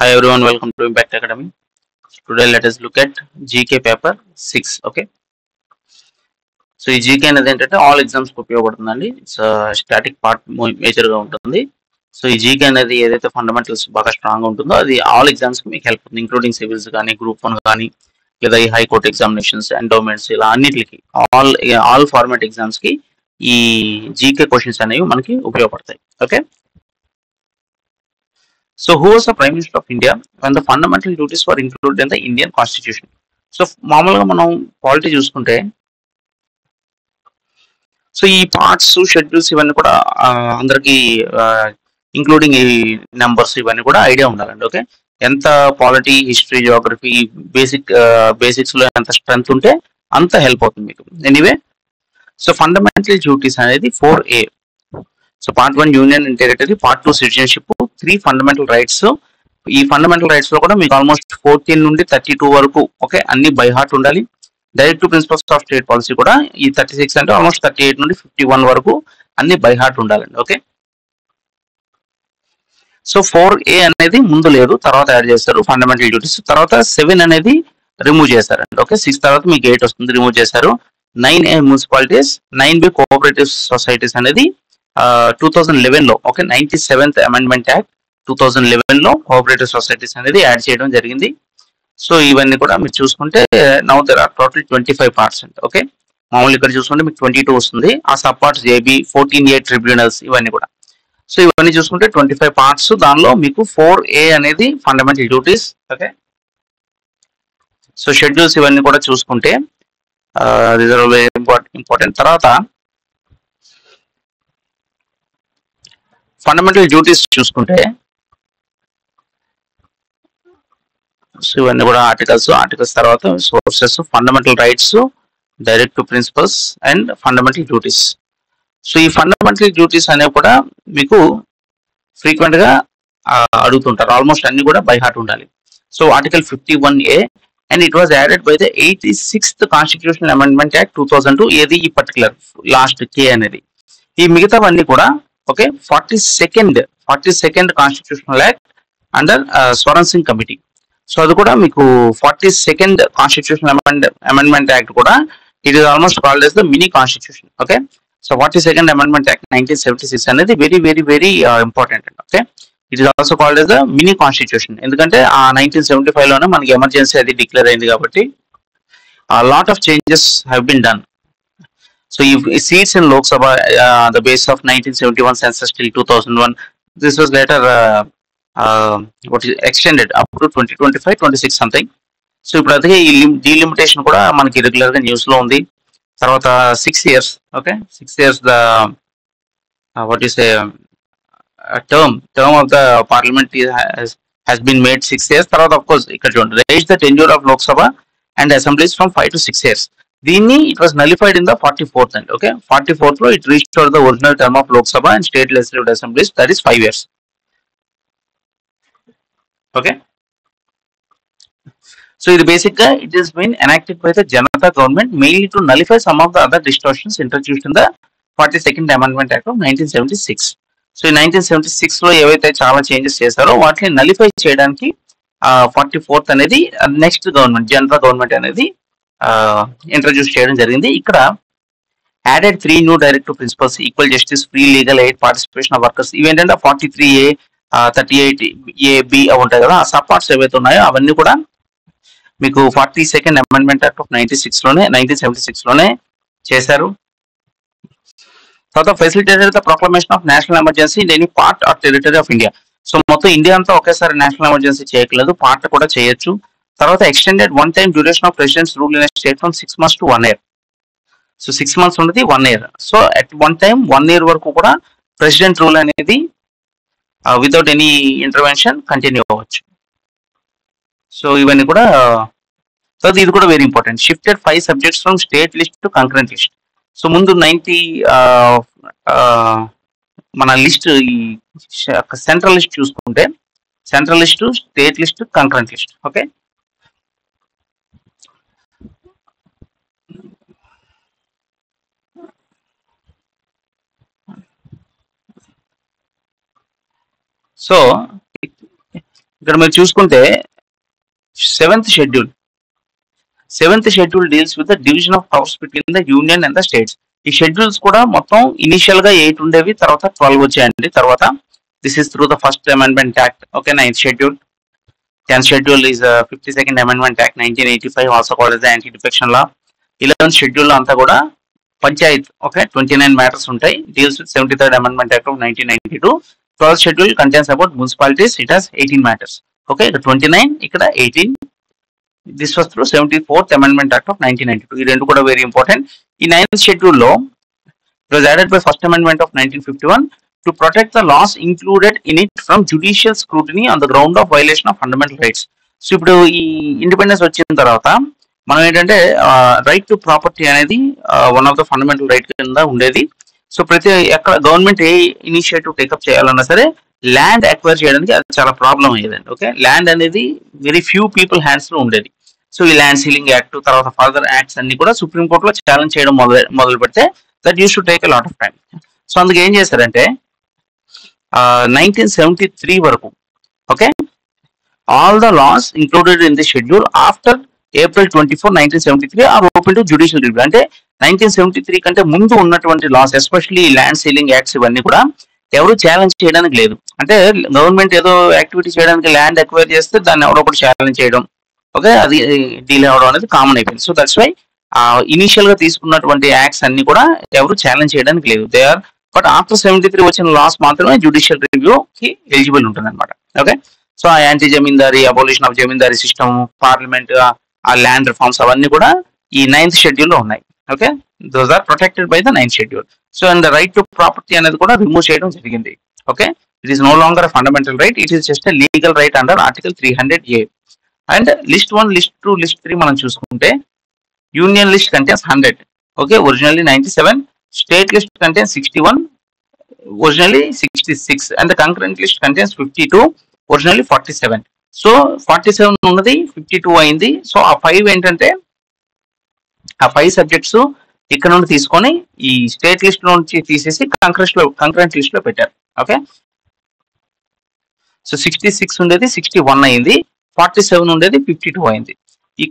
Hi everyone, welcome to Impact Academy. Today let us look at GK paper 6. Okay. So ఈ GK అనేది ఏంటంటే all exams కి ఉపయోగపడుతుందండి. It's static part major గా ఉంటుంది. So ఈ జీకే అనేది ఏదైతే ఫండమెంటల్స్ బాగా స్ట్రాంగ్ ఉంటుందో అది ఆల్ ఎగ్జామ్స్ కి మీకు హెల్ప్ అవుతుంది, ఇంక్లూడింగ్ సివిల్స్ కానీ, గ్రూప్ 1 కానీ, లేదా ఈ హైకోర్టు ఎగ్జామినేషన్స్, ఎండోమెంట్స్, ఇలా అన్నిటికి ఆల్ ఫార్మాట్ ఎగ్జామ్స్ కి ఈ జీకే క్వశ్చన్స్ అనేవి మనకి ఉపయోగపడతాయి. Okay. So, who was the Prime Minister of India when the fundamental duties were included in the Indian Constitution? So మామూలుగా మనం పాలిటీ చూసుకుంటే సో ఈ పార్ట్స్, షెడ్యూల్స్ ఇవన్నీ కూడా అందరికి ఇంక్లూడింగ్ ఈ నెంబర్స్ ఇవన్నీ కూడా ఐడియా ఉండాలండి. ఓకే. ఎంత పాలిటీ, హిస్టరీ, జియోగ్రఫీ, బేసిక్స్ లో ఎంత స్ట్రెంత్ ఉంటే అంత హెల్ప్ అవుతుంది మీకు. ఎనీవే, సో ఫండమెంటల్ డ్యూటీస్ అనేది 4A. So part 1 union and territory, part 2 citizenship, 3 fundamental rights. ఈ ఫండమెంటల్ రైట్స్ లో కూడా మీకు ఆల్మోస్ట్ 14 నుండి 32 వరకు ఓకే అన్ని బై హార్ట్ ఉండాలి. Direct principles of state policy కూడా ఈ 36 అంటే ఆల్మోస్ట్ 38 నుండి 51 వరకు అన్ని బై హార్ట్ ఉండాలండి. ఓకే. సో 4A అనేది ముందు లేదు, తర్వాత యాడ్ చేస్తారు ఫండమెంటల్ డ్యూటీస్. తర్వాత 7 అనేది రిమూవ్ చేశారండి. ఓకే. 6 తర్వాత మీకు 8 వస్తుంది, రిమూవ్ చేశారు. 9A municipalities, 9B cooperative societies అనేది 2011 లో ఓకే 97th అమెండ్మెంట్ యాక్ట్ 2011 లో కోఆపరేటివ్ సొసైటీస్ అనేది యాడ్ చేయడం జరిగింది. సో ఇవన్నీ కూడా మీరు చూసుకుంటే now there are total 25%. Okay. మామూలు ఇక్కడ చూసుకుంటే మీకు 22 వస్తుంది. ఆ sub parts AB, 14A tribunals ఇవన్నీ కూడా. సో ఇవన్నీ చూసుకుంటే 25 పార్ట్స్. దానిలో మీకు 4A అనేది fundamental duties. Okay. So schedules ఇవన్నీ కూడా చూసుకుంటే ఇంపార్టెంట్. తర్వాత ఫండమెంటల్ డ్యూటీస్ చూసుకుంటే సో ఇవన్నీ కూడా ఆర్టికల్స్ తర్వాత sources, fundamental rights, direct principles and fundamental duties. So ఈ ఫండమెంటల్ డ్యూటీస్ అనేవి కూడా మీకు ఫ్రీక్వెంట్ గా అడుగుతుంటారు. ఆల్మోస్ట్ అన్ని కూడా బై హార్ట్ ఉండాలి. So article 51A and it was added by the 86th constitutional amendment act 2002. ఏది ఈ పర్టికులర్ లాస్ట్ కే అనేది. ఈ మిగతావన్నీ కూడా okay 42nd constitutional act under Swaran Singh committee. So అది కూడా మీకు 42nd కాన్స్టిట్యూషనల్ అమెండ్మెంట్ యాక్ట్ కూడా it is almost called as the mini constitution. Okay. So 42nd amendment act 1976 అనేది వెరీ వెరీ వెరీ ఇంపార్టెంట్ అండి. Okay. It is also called as the mini constitution. ఎందుకంటే ఆ 1975 లోనే మనకి ఎమర్జెన్సీ అది declare అయింది కాబట్టి lot of changes have been done. So seats in Lok Sabha, the base of 1971 census till 2001, this was later extended up to 2025, 26 something. So ఇప్పుడు అదే ఈ డీలిమిటేషన్ కూడా మనకి రెగ్యులర్ గా న్యూస్ లో ఉంది. తర్వాత 6 years, okay 6 years the what is term of the parliament has been made 6 years. తర్వాత ఆఫ్ కోర్స్ ఇక్కడ చూడండి, raise the tenure of Lok Sabha and assemblies from 5 to 6 years. దీన్ని it was nullified in the 44th and okay 44th లో it restored the original term of Lok Sabha and state legislative assemblies, that is 5 years. Okay. So ఇది basic గా it is been enacted by the Janata government mainly to nullify some of the other distortions introduced in the 42nd amendment act of 1976. So ఈ 1976 లో ఏవైతే చాలా changes చేశారో వాటిని nullify చేయడానికి 44th అనేది నెక్స్ట్ గవర్నమెంట్, జనతా గవర్నమెంట్ అనేది ఇంట్రడ్యూస్ చేయడం జరిగింది. ఇక్కడ added 3 new directive principles: equal justice, free legal aid, participation of workers. ఇవేంటంటే 43A, 38AB అవి ఉంటాయి కదా, ఆ సబ్ పార్ట్స్ ఏవైతే ఉన్నాయో అవన్నీ కూడా మీకు 42nd అమెండ్మెంట్ యాక్ట్ ఆఫ్ 1976 లోనే చేశారు. తర్వాత facilitated the proclamation of national emergency in any part or territory of India. So మొత్తం ఇండియా అంతా ఒకేసారి నేషనల్ ఎమర్జెన్సీ చేయట్లేదు, పార్ట్ కూడా చేయొచ్చు. తర్వాత extended 1 time duration of presidents rule in state from 6 months to 1 year. So 6 months ఉన్నది 1 year. So at 1 time 1 year వరకు కూడా ప్రెసిడెంట్ రూల్ అనేది వితౌట్ ఎనీ ఇంటర్వెన్షన్ కంటిన్యూ అవ్వచ్చు. సో ఇవన్నీ కూడా తర్వాత ఇది కూడా very important. Shifted 5 subjects from state list to concurrent list. So ముందు 90 మన లిస్ట్ ఈ సెంట్రల్ లిస్ట్ చూసుకుంటే central list, state list, concurrent list. Okay. So ఇక్కడ మీరు చూసుకుంటే seventh schedule deals with the division of powers between the union and the states. ఈ schedules కూడా మొత్తం ఇనిషియల్ గా 8 ఉండేవి, తర్వాత 12 వచ్చాయండి. తర్వాత this is through the first amendment act. Okay, 9th schedule. 10th schedule is 52nd amendment act 1985, also called as the anti defection law. 11th schedule అంతా కూడా పంచాయత్. ఓకే, 29 మ్యాటర్స్ ఉంటాయి. Deals with 73rd amendment act of 1992. 12th schedule contains about municipalities. It has 18 matters. Okay, ఇక్కడ 29, ఇక్కడ 18. This was through 74th amendment act of 1992. ఈ రెండు కూడా very important. ఈ 9th schedule లో it was added by first amendment of 1951 to protect the laws included in it from judicial scrutiny on the ground of violation of fundamental rights. So ఇప్పుడు ఈ independence వచ్చిన తర్వాత మనం ఏంటంటే right to property అనేది one of the fundamental right కింద ఉండేది. So ప్రతి ఎక్కడ గవర్నమెంట్ ఏ ఇనిషియేటివ్ టేకప్ చేయాలన్నా సరే ల్యాండ్ అక్వైర్ చేయడానికి అది చాలా ప్రాబ్లం అయ్యేదండి. ఓకే, ల్యాండ్ అనేది వెరీ ఫ్యూ పీపుల్ హ్యాండ్స్ లో ఉండేది. సో ఈ ల్యాండ్ సీలింగ్ యాక్ట్ తర్వాత ఫర్దర్ యాక్ట్స్ అన్ని కూడా సుప్రీంకోర్టులో ఛాలెంజ్ చేయడం మొదలు పెడితే that use to take a lot of time. So అందుకే ఏం చేశారంటే 1973 వరకు okay all the laws included in the schedule after April 24, 1973 are open to judicial review. అంటే 1973 కంటే ముందు ఉన్నటువంటి laws, especially land ceiling acts ఇవన్నీ కూడా ఎవరు ఛాలెంజ్ చేయడానికి లేదు. అంటే గవర్నమెంట్ ఏదో యాక్టివిటీ చేయడానికి ల్యాండ్ అక్వైర్ చేస్తే దాన్ని ఎవరో ఒకటి ఛాలెంజ్ చేయడం, ఓకే, అది డీల్ అవ్వడం అనేది కామన్ అయిపోయింది. సో దట్స్ వై ఇనిషియల్ గా తీసుకున్నటువంటి యాక్ట్స్ అన్ని కూడా ఎవరు ఛాలెంజ్ చేయడానికి లేదు. దే ఆర్ బట్ ఆఫ్టర్ 73 వచ్చిన లాస్ మాత్రమే జ్యుడిషియల్ రివ్యూ కి ఎలిజిబుల్ ఉంటుంది అనమాట. ఓకే, సో ఆ anti zamindari, abolition of zamindari system, parliament, ఆ ల్యాండ్ రిఫార్మ్స్ అవన్నీ కూడా ఈ 9th షెడ్యూల్ లో ఉన్నాయి. Okay, those are protected by the 9th schedule. So and the right to property అనేది కూడా రిమూవ్ చేయడం జరిగింది. Okay, it is no longer a fundamental right, it is just a legal right under article 300A. And list 1, list 2, list 3 మనం చూసుకుంటే union list contains 100. Okay, originally 97. State list contains 61, originally 66. And the concurrent list contains 52, originally 47. So 47 ఉన్నది 52 అయింది. So ఆ 5 ఏంటంటే ఆ 5 subjects ఇక్కడ నుండి తీసుకొని ఈ స్టేట్ లిస్ట్ నుంచి తీసేసి కంకరెంట్ లిస్ట్ లో పెట్టారు. ఓకే, సో 66 ఉండేది 61 అయింది, 47 ఉండేది 52 అయింది. ఈ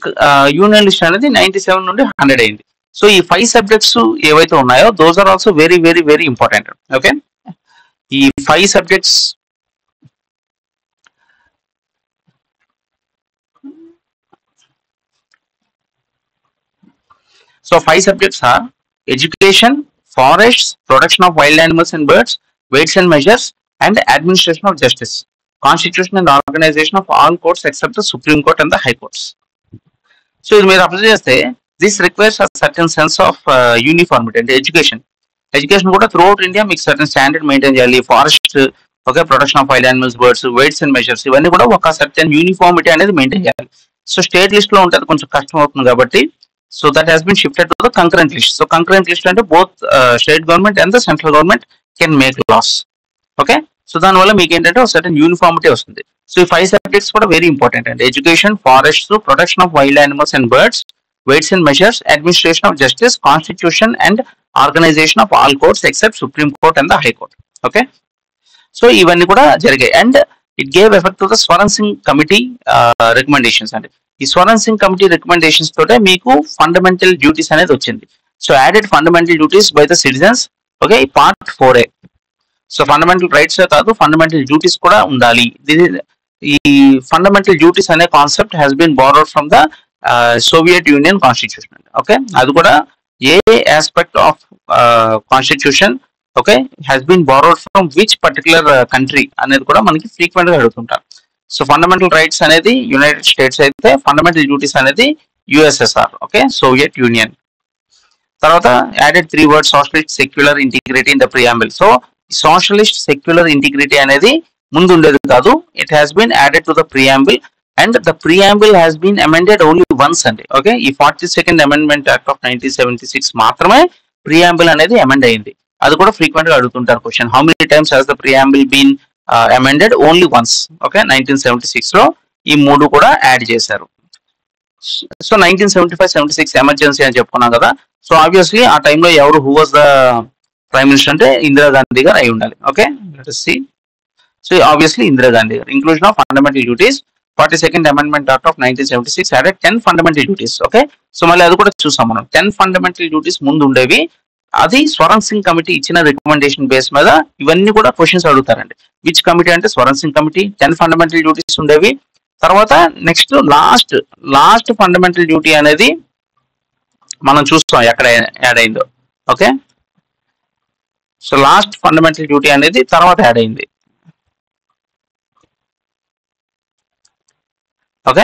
యూనియన్ లిస్ట్ అనేది 97 నుండి 100 అయింది. సో ఈ 5 సబ్జెక్ట్స్ ఏవైతే ఉన్నాయో those are also very very very important. Okay, ఈ 5 subjects So 5 subjects are education, forests, protection of wild animals and birds, weights and measures, and administration of justice, constitution and organization of all courts except the Supreme Court and the High Courts. So ఇది మీరు apply చేస్తే this requires a certain sense of uniformity and education. Education కూడా throughout India మీకు certain standard maintain చేయాలి. Forest, okay, protection of wild animals, birds, weights and measures ఇవన్నీ కూడా ఒక certain uniformity అనేది మెయింటైన్ చేయాలి. సో స్టేట్ లిస్ట్ లో ఉంటే కొంచెం కష్టం అవుతుంది కాబట్టి so that has been shifted to the concurrent list. So concurrent list అంటే both state government and the central government can make laws. Okay, so దానివల్ల మీకు ఏంటంటే ఒక సర్టెన్ యూనిఫార్మిటీ వస్తుంది. సో ఈ 5 సబ్జెక్ట్స్ కూడా వెరీ ఇంపార్టెంట్ అండి. Education, forest, protection of wild animals and birds, weights and measures, administration of justice, constitution and organization of all courts except Supreme Court and the High Court. Okay, so ఇవన్నీ కూడా జరిగాయి. And it gave effect to the Swaran Singh committee recommendations. అంటే ఈ Swaran Singh committee recommendations తోటే మీకు fundamental duties అనేది వచ్చింది. So added fundamental duties by the citizens. Okay, part 4A. So fundamental rights కాదు, ఫండమెంటల్ డ్యూటీస్ కూడా ఉండాలి. ఈ ఫండమెంటల్ డ్యూటీస్ అనే concept has been borrowed from the Soviet Union constitution. Okay, అది కూడా ఏ aspect of constitution okay has been borrowed from which particular country అనేది కూడా మనకి ఫ్రీక్వెంట్ గా అడుగుతుంటారు. సో ఫండమెంటల్ రైట్స్ అనేది యునైటెడ్ స్టేట్స్ అయితే, ఫండమెంటల్ డ్యూటీస్ అనేది USSR. Okay, Soviet union. తర్వాత added 3 words socialist, secular, integrity in the preamble. So socialist, secular, integrity అనేది ముందు ఉండేది కాదు. It has been added to the preamble and the preamble has been amended only once అండి. Okay, ఈ 42nd amendment act of 1976 మాత్రమే preamble అనేది amend అయింది. అది కూడా ఫ్రీక్వెంట్ గా అడుగుతుంటారు question, how many times has the preamble been amended? Only once. Okay, 1976 లో ఈ 3 కూడా యాడ్ చేశారు. సో 1975-76 ఎమర్జెన్సీ అని చెప్పుకున్నాం కదా. సో ఆబ్వియస్లీ ఆ టైంలో ఎవరు who was the prime minister అంటే ఇందిరాగాంధీ గారు అయి ఉండాలి. Okay, let us see. So obviously Indira Gandhi గారు. Inclusion of fundamental duties 42nd Amendment Act of 1976 added 10 fundamental duties. Okay, so మళ్ళీ అది కూడా చూసాం మనం. 10 ఫండమెంటల్ డ్యూటీస్ ముందు ఉండేవి, అది స్వరణ్ సింగ్ కమిటీ ఇచ్చిన రికమెండేషన్ బేస్ మీద ఇవన్నీ కూడా క్వశ్చన్స్ అడుగుతారండి. విచ్ కమిటీ అంటే Swaran Singh committee. 10 fundamental duties ఉండేవి. తర్వాత నెక్స్ట్ లాస్ట్ ఫండమెంటల్ డ్యూటీ అనేది మనం చూస్తాం ఎక్కడ యాడ్ అయిందో. Okay, so last fundamental duty అనేది తర్వాత యాడ్ అయింది. Okay,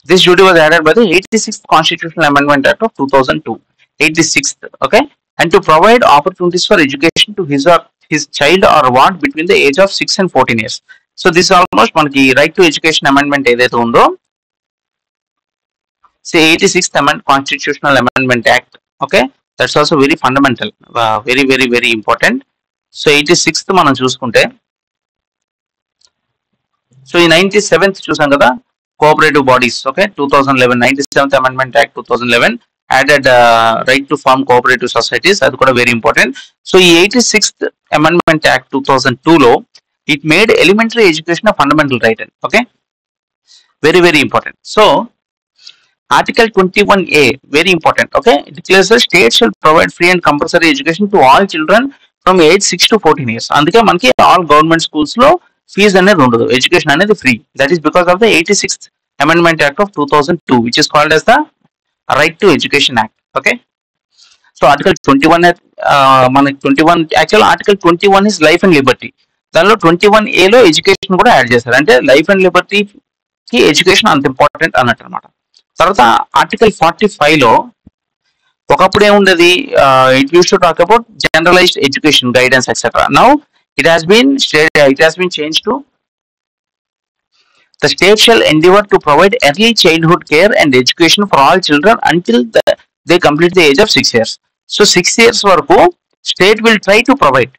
this duty was added by the 86th Constitutional Amendment Act of 2002. 86th. Okay, and to provide opportunities for education to his child or ward between the age of 6 and 14 years. So this is almost మనకి right to education amendment ఏదైతే ఉందో, so 86th Constitutional Amendment Act. Okay, that's also very fundamental, very very very important. So 86th మనం చూసుకుంటే, so ఈ 97th చూసాం కదా, cooperative bodies. Okay, 2011 97th Amendment Act 2011 added right to form cooperative societies. అది కూడా very important. So ఈ 86th Amendment Act 2002 లో it made elementary education a fundamental right and. Okay, very very important. So Article 21A, very important. Okay, it declares the state shall provide free and compulsory education to all children from age 6 to 14 years. అందుకే మనకి all government schools లో fee అనేది ఉండదు, education అనేది free. That is because of the 86th Amendment Act of 2002, which is called as the Right to Education Act. Okay, so Article 21 మనకి 21 actual Article 21 is life and liberty. దానిలో 21A లో education కూడా add చేశారు. అంటే life and లిబర్టీకి education అంత important అన్నట్టు అనమాట. తర్వాత Article 45 లో ఒకప్పుడు ఏముండేది, it use to talk about generalised education guidance etcetera. Now it has been changed to the state shall endeavor to provide early childhood care and education for all children until they complete the age of 6 years. So 6 years వరకు state will try to provide.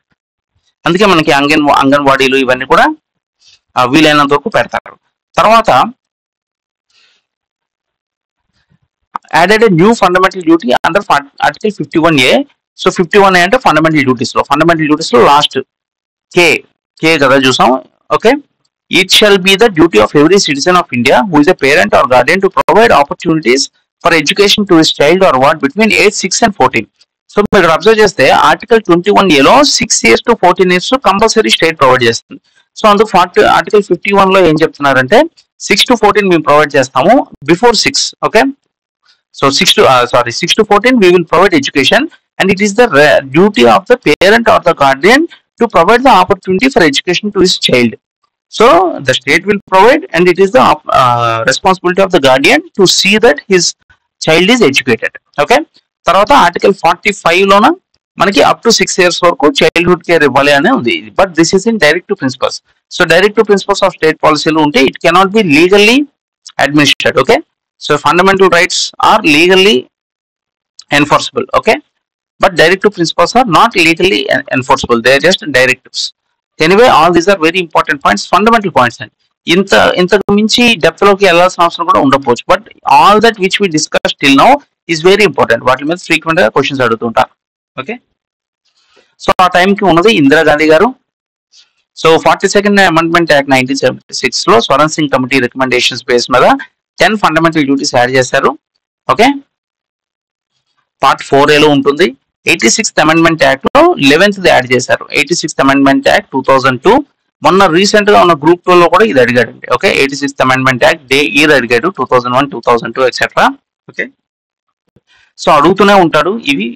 అందుకే మనకి అంగన్వాడీలు ఇవన్నీ కూడా వీలైనంత వరకు పెడతారు. తర్వాత added a new fundamental duty under Article 51A. So 51A అంటే ఫండమెంటల్ డ్యూటీస్ లో లాస్ట్ కే కదా చూసాం. Okay, it shall be the duty of every citizen of India who is a parent or guardian to provide opportunities for education to his child or ward between age 6 and 14. So మీరు observe చేస్తే Article 21A లో 6 years to 14 years compulsory state provide చేస్తుంది. So అందుకు Article 51 లో ఏం చెప్తున్నారంటే 6 to 14 మేము provide చేస్తాము before 6. Okay, so 6 to 14 we will provide education, and it is the duty of the parent or the guardian to provide the opportunity for education to his child. So the state will provide, and it is the responsibility of the guardian to see that his child is educated. Okay, తర్వాత Article 45 లోన మనకి up to 6 years వరకు childhood care ఇవ్వాలి అనే ఉంది. But this is in direct to principles. So direct to principles of state పాలసీలు ఉంటే it cannot be legally administrate. Okay, so fundamental rights are legally enforceable. Okay, but directive principles are not legally enforceable, they are just directives. Anyway, all these are very important points, fundamental points. And ఇంతకు మించి depth లోకి వెళ్ళాల్సిన అవసరం కూడా ఉండకపోవచ్చు. But all that which we discuss till now is very important. వాటి మీద frequent గా క్వశ్చన్స్ అడుగుతుంటారు. ఓకే, సో ఆ టైంకి ఉన్నది ఇందిరా గాంధీ గారు. సో 42nd Amendment Act 1976 లో Swaran Singh committee recommendations base మీద 10 ఫండమెంటల్ డ్యూటీస్ యాడ్ చేశారు. ఓకే, పార్ట్ 4A లో ఉంటుంది. 86th Amendment Act లో 11th యాడ్ చేశారు. 86th Amendment Act 2002. మొన్న రీసెంట్ గా ఉన్న గ్రూప్ 2 లో కూడా ఇది అడిగాడండి. Okay, 86th Amendment Act the year అడిగాడు, 2001, 2002 ఎక్సెట్రా. ఓకే, సో అడుగుతూనే ఉంటాడు, ఇవి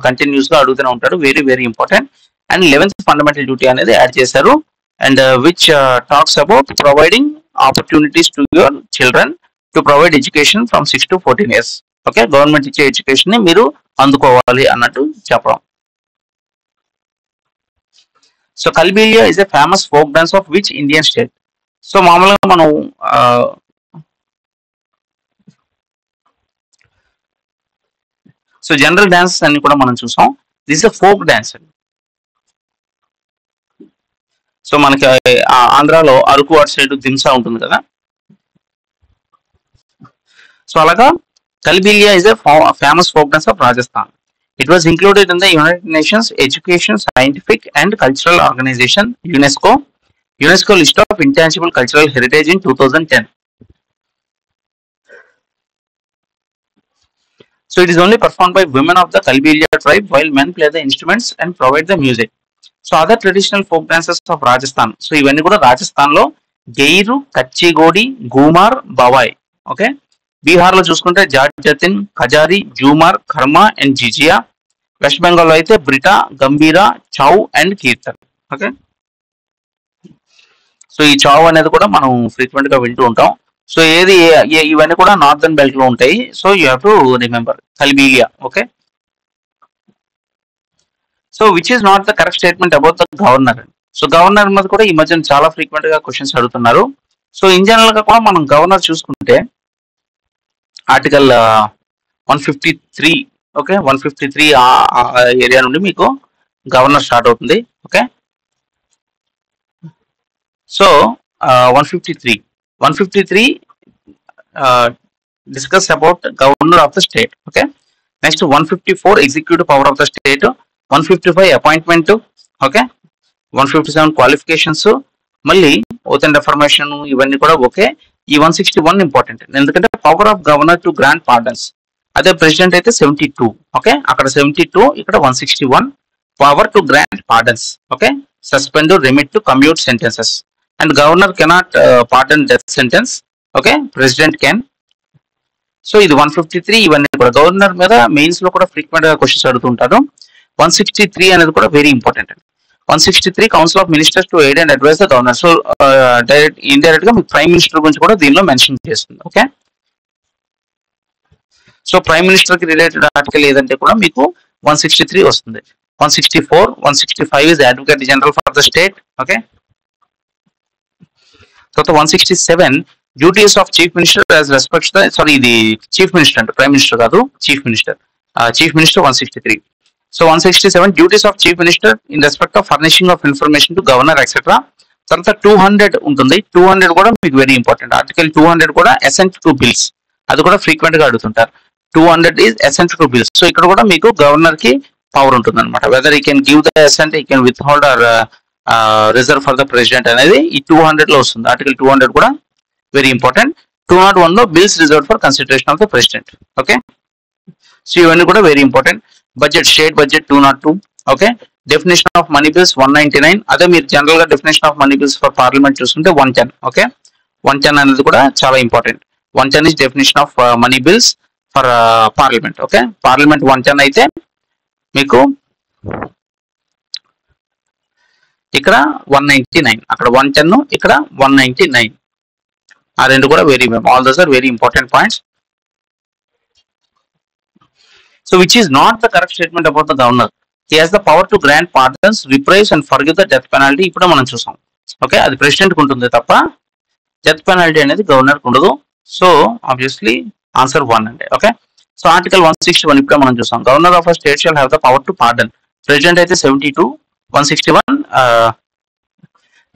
కంటిన్యూస్ గా అడుగుతూనే ఉంటాడు, very very important. And 11th fundamental duty అనేది యాడ్ చేశారు, and which talks about providing opportunities to your children to provide education from 6 to 14 years. Okay, government ఇచ్చే ఎడ్యుకేషన్ ని మీరు అందుకోవాలి అన్నట్టు చెప్పడం. So Kalbelia is a famous folk dance of which Indian state. So మామూలుగా మనం సో జనరల్ డాన్సెస్ అన్ని కూడా మనం చూసాం. This is folk dance. So మనకి ఆంధ్రాలో అరకు అటు సైడ్ దింసా ఉంటుంది కదా. సో అలాగా Kalbelia is a famous folk dance of Rajasthan. It was included in the United Nations Education, Scientific and Cultural Organization, UNESCO, UNESCO list of intangible cultural heritage in 2010. So it is only performed by women of the Kalbilia tribe while men play the instruments and provide the music. So other traditional folk dances of Rajasthan. So ఇవన్నీ కూడా రాజస్థాన్ లో గెయిరు, కచ్చిగోడి, గూమార్, బవాయ్. Okay, Bihar లో చూసుకుంటే జార్జతిన్, ఖజారి, జూమార్, ఖర్మా and jizya. West Bengal లో అయితే బ్రిటా, గంభీరా, చౌ and kirtan. Okay, so ఈ చౌ అనేది కూడా మనం ఫ్రీక్వెంట్ గా వింటూ ఉంటాం. సో ఇవన్నీ కూడా నార్థన్ బెల్ట్ లో ఉంటాయి. So you have to remember Kalbelia. Okay, so which is not the correct statement about the governor. So governor మీద కూడా ఈ మధ్యన చాలా ఫ్రీక్వెంట్ గా క్వశ్చన్స్ అడుగుతున్నారు. సో ఇన్ జనరల్ గా కూడా మనం గవర్నర్ చూసుకుంటే ఆర్టికల్ 153, ఓకే, 153 ఏరియా నుండి మీకు గవర్నర్ స్టార్ట్ అవుతుంది. Okay, so 153 discuss about governor of the state. Okay, next 154 executive power of the state, 155 appointment. Okay, 157 qualifications, మళ్ళీ ఓత్ అండ్ అఫర్మేషన్ ఇవన్నీ కూడా ఓకే. ఈ 161 ఇంపార్టెంట్, ఎందుకంటే power of governor to grant pardons. అదే president అయితే 72. Okay, అక్కడ 72, ఇక్కడ 161. Power to grant pardons. Okay, suspend, remit to commute sentences. And governor cannot pardon death sentence. Okay, president can. So ఇది 153. ఇవన్నీ కూడా గవర్నర్ మీద మెయిన్స్ లో కూడా ఫ్రీక్వెంట్ గా క్వశ్చన్స్ అడుగుతుంటారు. 163 అనేది కూడా వెరీ ఇంపార్టెంట్ అండి. 163 council of ministers to aid and advise the governor. So indirect గా మీకు ప్రైమ్ మినిస్టర్ గురించి కూడా దీనిలో మెన్షన్ చేస్తుంది. ఓకే, సో ప్రైమ్ మినిస్టర్ కి రిలేటెడ్ ఆర్టికల్ ఏదంటే కూడా మీకు 163 వస్తుంది. 164, 165 is advocate general for the state. Okay, తర్వాత 167 duties of chief minister as respects the, sorry ఇది చీఫ్ మినిస్టర్ అంటే ప్రైమ్ మినిస్టర్ కాదు, chief minister. 163. So 167 duties of chief minister in respect of furnishing of information to governor etcetera. తర్వాత 200 ఉంటుంది. 200 కూడా మీకు very important. Article 200 కూడా assigned to bills, అది కూడా ఫ్రీక్వెంట్ గా అడుగుతుంటారు. 200 is assent to bills. So ఇక్కడ కూడా మీకు గవర్నర్ కి పవర్ ఉంటుంది అనమాట. వెదర్ ఈ కెన్ గివ్ ద అసెంట్, ఈ can with hold are reserve for the president అనేది ఈ 200 లో వస్తుంది. ఆర్టికల్ 200 కూడా వెరీ ఇంపార్టెంట్. 201 లో bills reserve for consideration of the president. Okay, so ఇవన్నీ కూడా very important. Budget, state budget 202. Okay, definition of money bills 199. అదే మీరు జనరల్ గా definition of money bills for parliament చూసుకుంటే 110. ఓకే, 110 అనేది కూడా చాలా important. 110 is definition of money bills for parliament. Okay, parliament 110 అయితే మీకు ఇక్కడ 199, అక్కడ 110, ఇక్కడ 199. ఆ రెండు కూడా very, all those are very important points. So which is not the correct statement about the governor. He has the power to grant pardons, reprieves and forgive the death penalty. ఇప్పుడు మనం చూసాం. ఓకే, అది president కు ఉంటుంది తప్ప death penalty అనేది governor కు ఉండదు. సో ఆబ్వియస్లీ ఆన్సర్ 1 అంటే. ఓకే, సో ఆర్టికల్ 161 ఇప్పుడే మనం చూసాం. Governor of a state shall have the power to pardon. President అయితే 72, 161,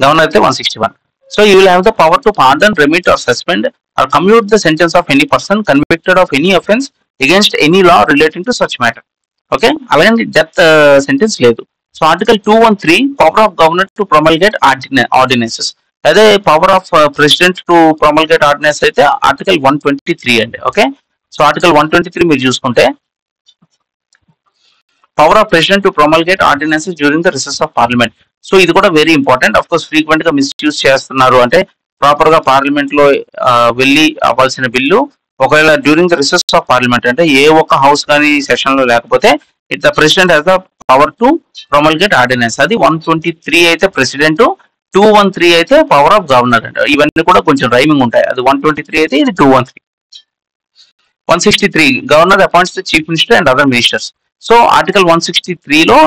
గవర్నర్ అయితే 161. So you will have the power to pardon, remit or suspend or commute the sentence of any person convicted of any offence against any law relating to such matter. Okay, అలాగే death sentence లేదు. So article 213 power of governor to promulgate ordinances. అదే power of president to promulgate ordinance అయితే article 123 అండి. Okay, so article 123 మీరు చూసుకుంటే power of president to promulgate ordinances during the recess of parliament. So ఇది కూడా very important. Of course frequent గా misuse చేస్తున్నారు. అంటే ప్రాపర్ గా పార్లమెంట్ లో వెళ్ళి అవ్వాల్సిన బిల్లు ఒకవేళ during the recess of parliament అంటే ఏ ఒక్క హౌస్ కానీ సెషన్ లో లేకపోతే it the president has the power to promulgate ordinance. అది 123 అయితే ప్రెసిడెంట్, 213 అయితే పవర్ ఆఫ్ గవర్నర్ అంట. ఇవన్నీ కూడా కొంచెం రైమింగ్ ఉంటాయి. అది 123 అయితే ఇది 213. 163 governor appoints the chief minister and other ministers. So article 163 లో